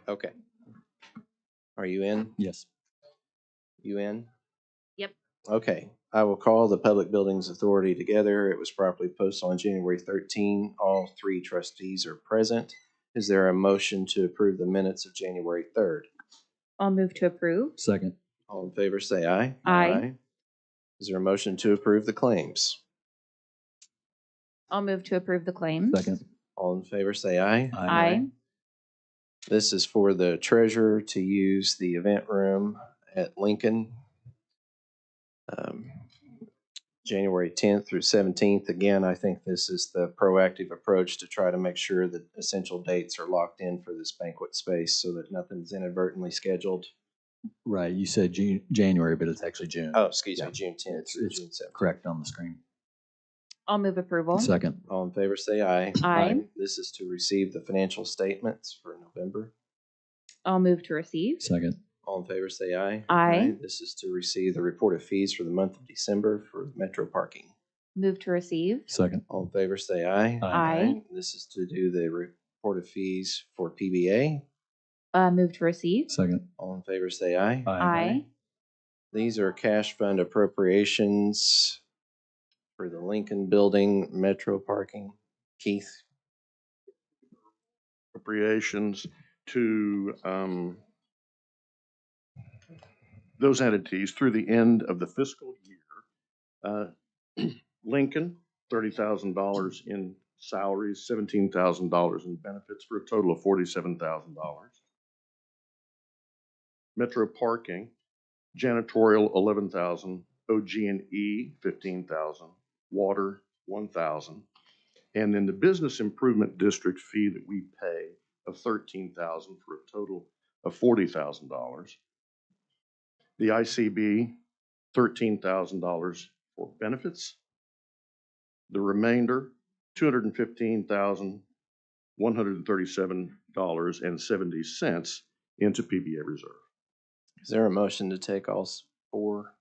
Okay. Are you in? Yes. You in? Yep. Okay. I will call the Public Buildings Authority together. It was properly posted on January 13. All three trustees are present. Is there a motion to approve the minutes of January 3rd? I'll move to approve. Second. All in favor, say aye. Aye. Is there a motion to approve the claims? I'll move to approve the claims. Second. All in favor, say aye. Aye. This is for the treasurer to use the event room at Lincoln, January 10th through 17th. Again, I think this is the proactive approach to try to make sure that essential dates are locked in for this banquet space so that nothing's inadvertently scheduled. Right. You said January, but it's actually June. Oh, excuse me, Yeah. June 10th through June 7th. Correct on the screen. I'll move approval. Second. All in favor, say aye. Aye. This is to receive the financial statements for November. I'll move to receive. Second. All in favor, say aye. Aye. This is to receive the report of fees for the month of December for Metro Parking. Move to receive. Second. All in favor, say aye. Aye. This is to do the report of fees for PBA. Move to receive. Second. All in favor, say aye. Aye. These are cash fund appropriations for the Lincoln Building, Metro Parking. Keith? Appropriations to those entities through the end of the fiscal year. Lincoln, $30,000 in salaries, $17,000 in benefits for a total of $47,000. Metro Parking, janitorial, $11,000, OG&E, $15,000, water, $1,000, and then the business improvement district fee that we pay of $13,000 for a total of $40,000. The ICB, $13,000 for benefits. The remainder, $215,137.70 into PBA reserve. Is there a motion to take all four?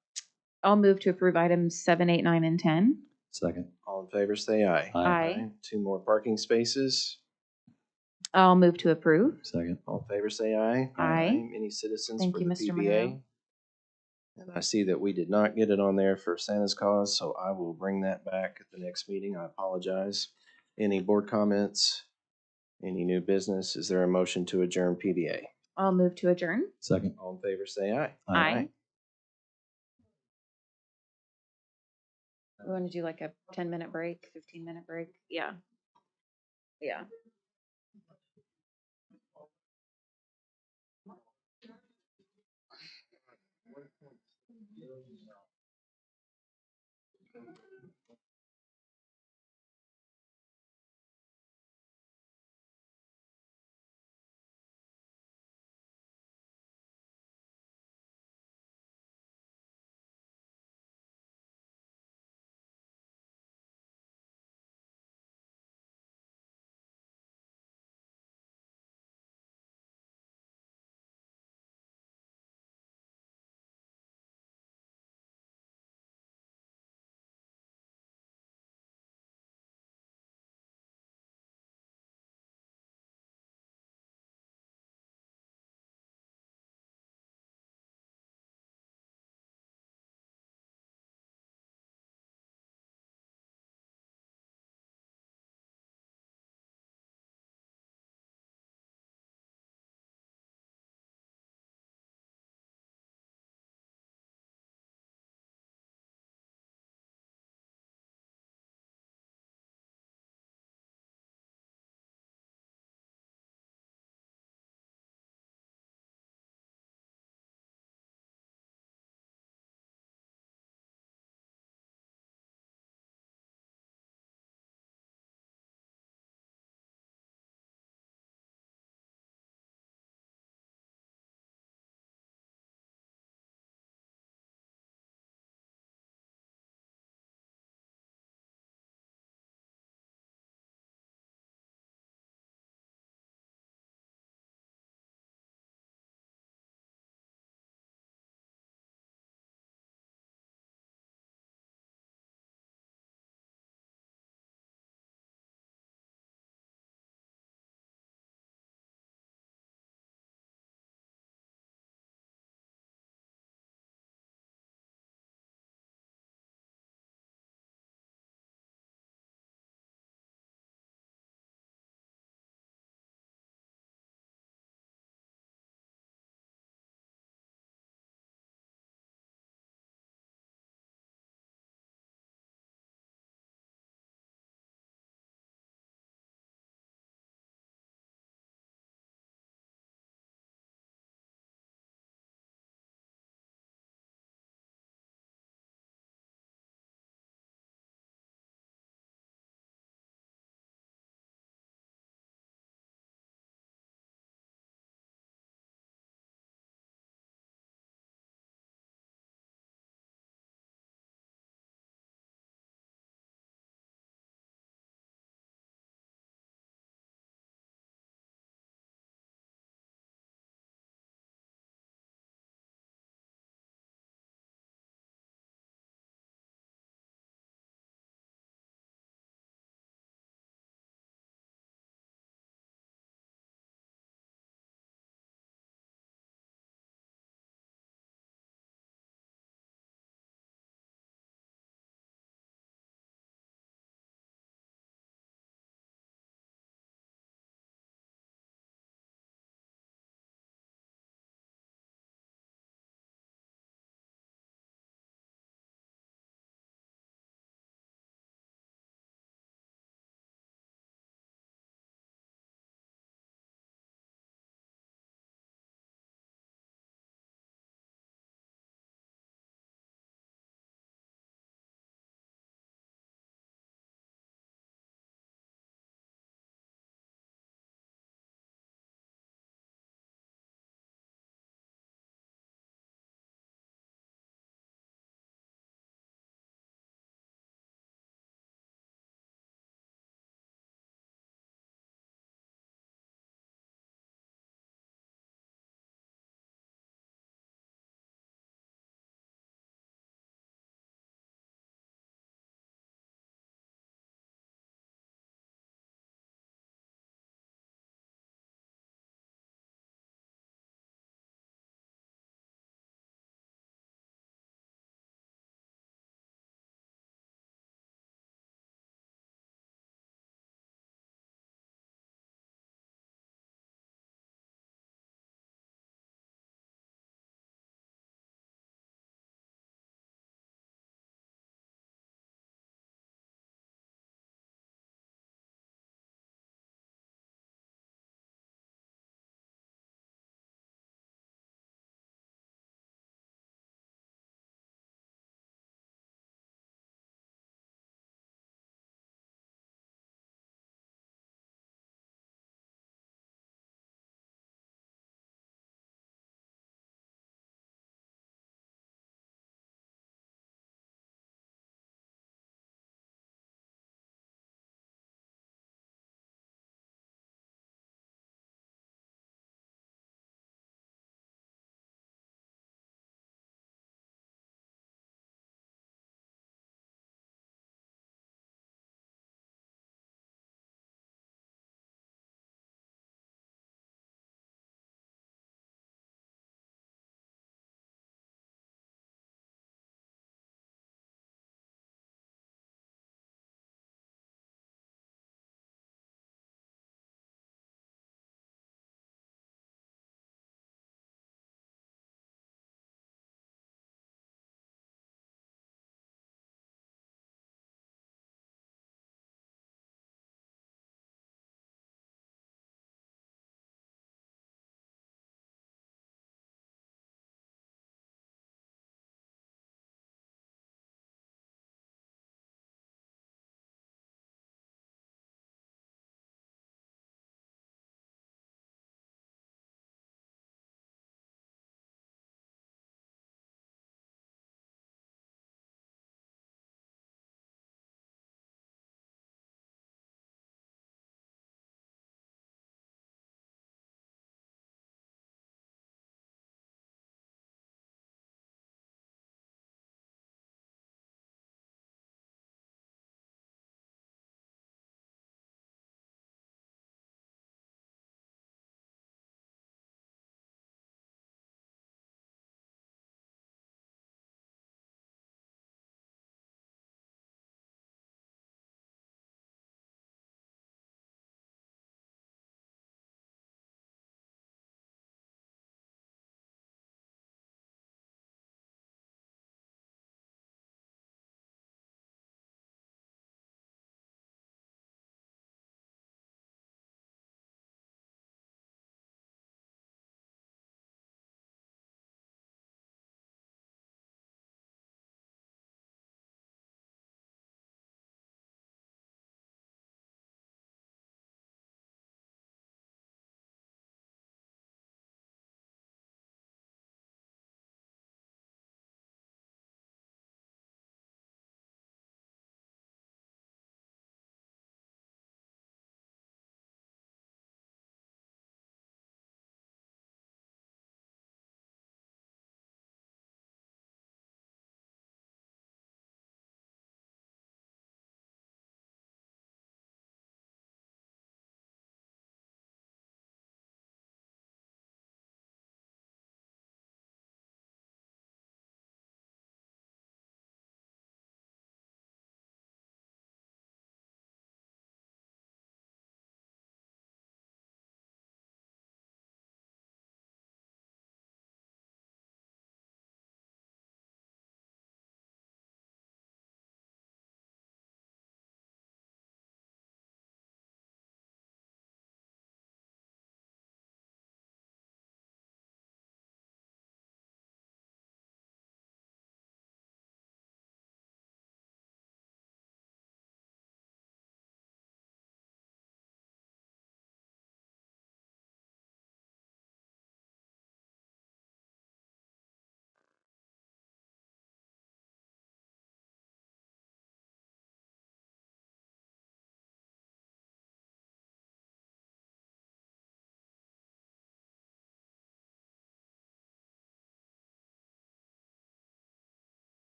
I'll move to approve items 7, 8, 9, and 10. Second. All in favor, say aye. Aye. 2 more parking spaces. I'll move to approve. Second. All in favor, say aye. Aye. Any citizens Thank for you, the Mr. PBA? Monroe. And I see that we did not get it on there for Santa's cause, so I will bring that back at the next meeting. I apologize. Any board comments? Any new business? Is there a motion to adjourn PBA? I'll move to adjourn. Second. All in favor, say aye. Aye. We want to do like a 10-minute break, 15-minute break? Yeah. Yeah.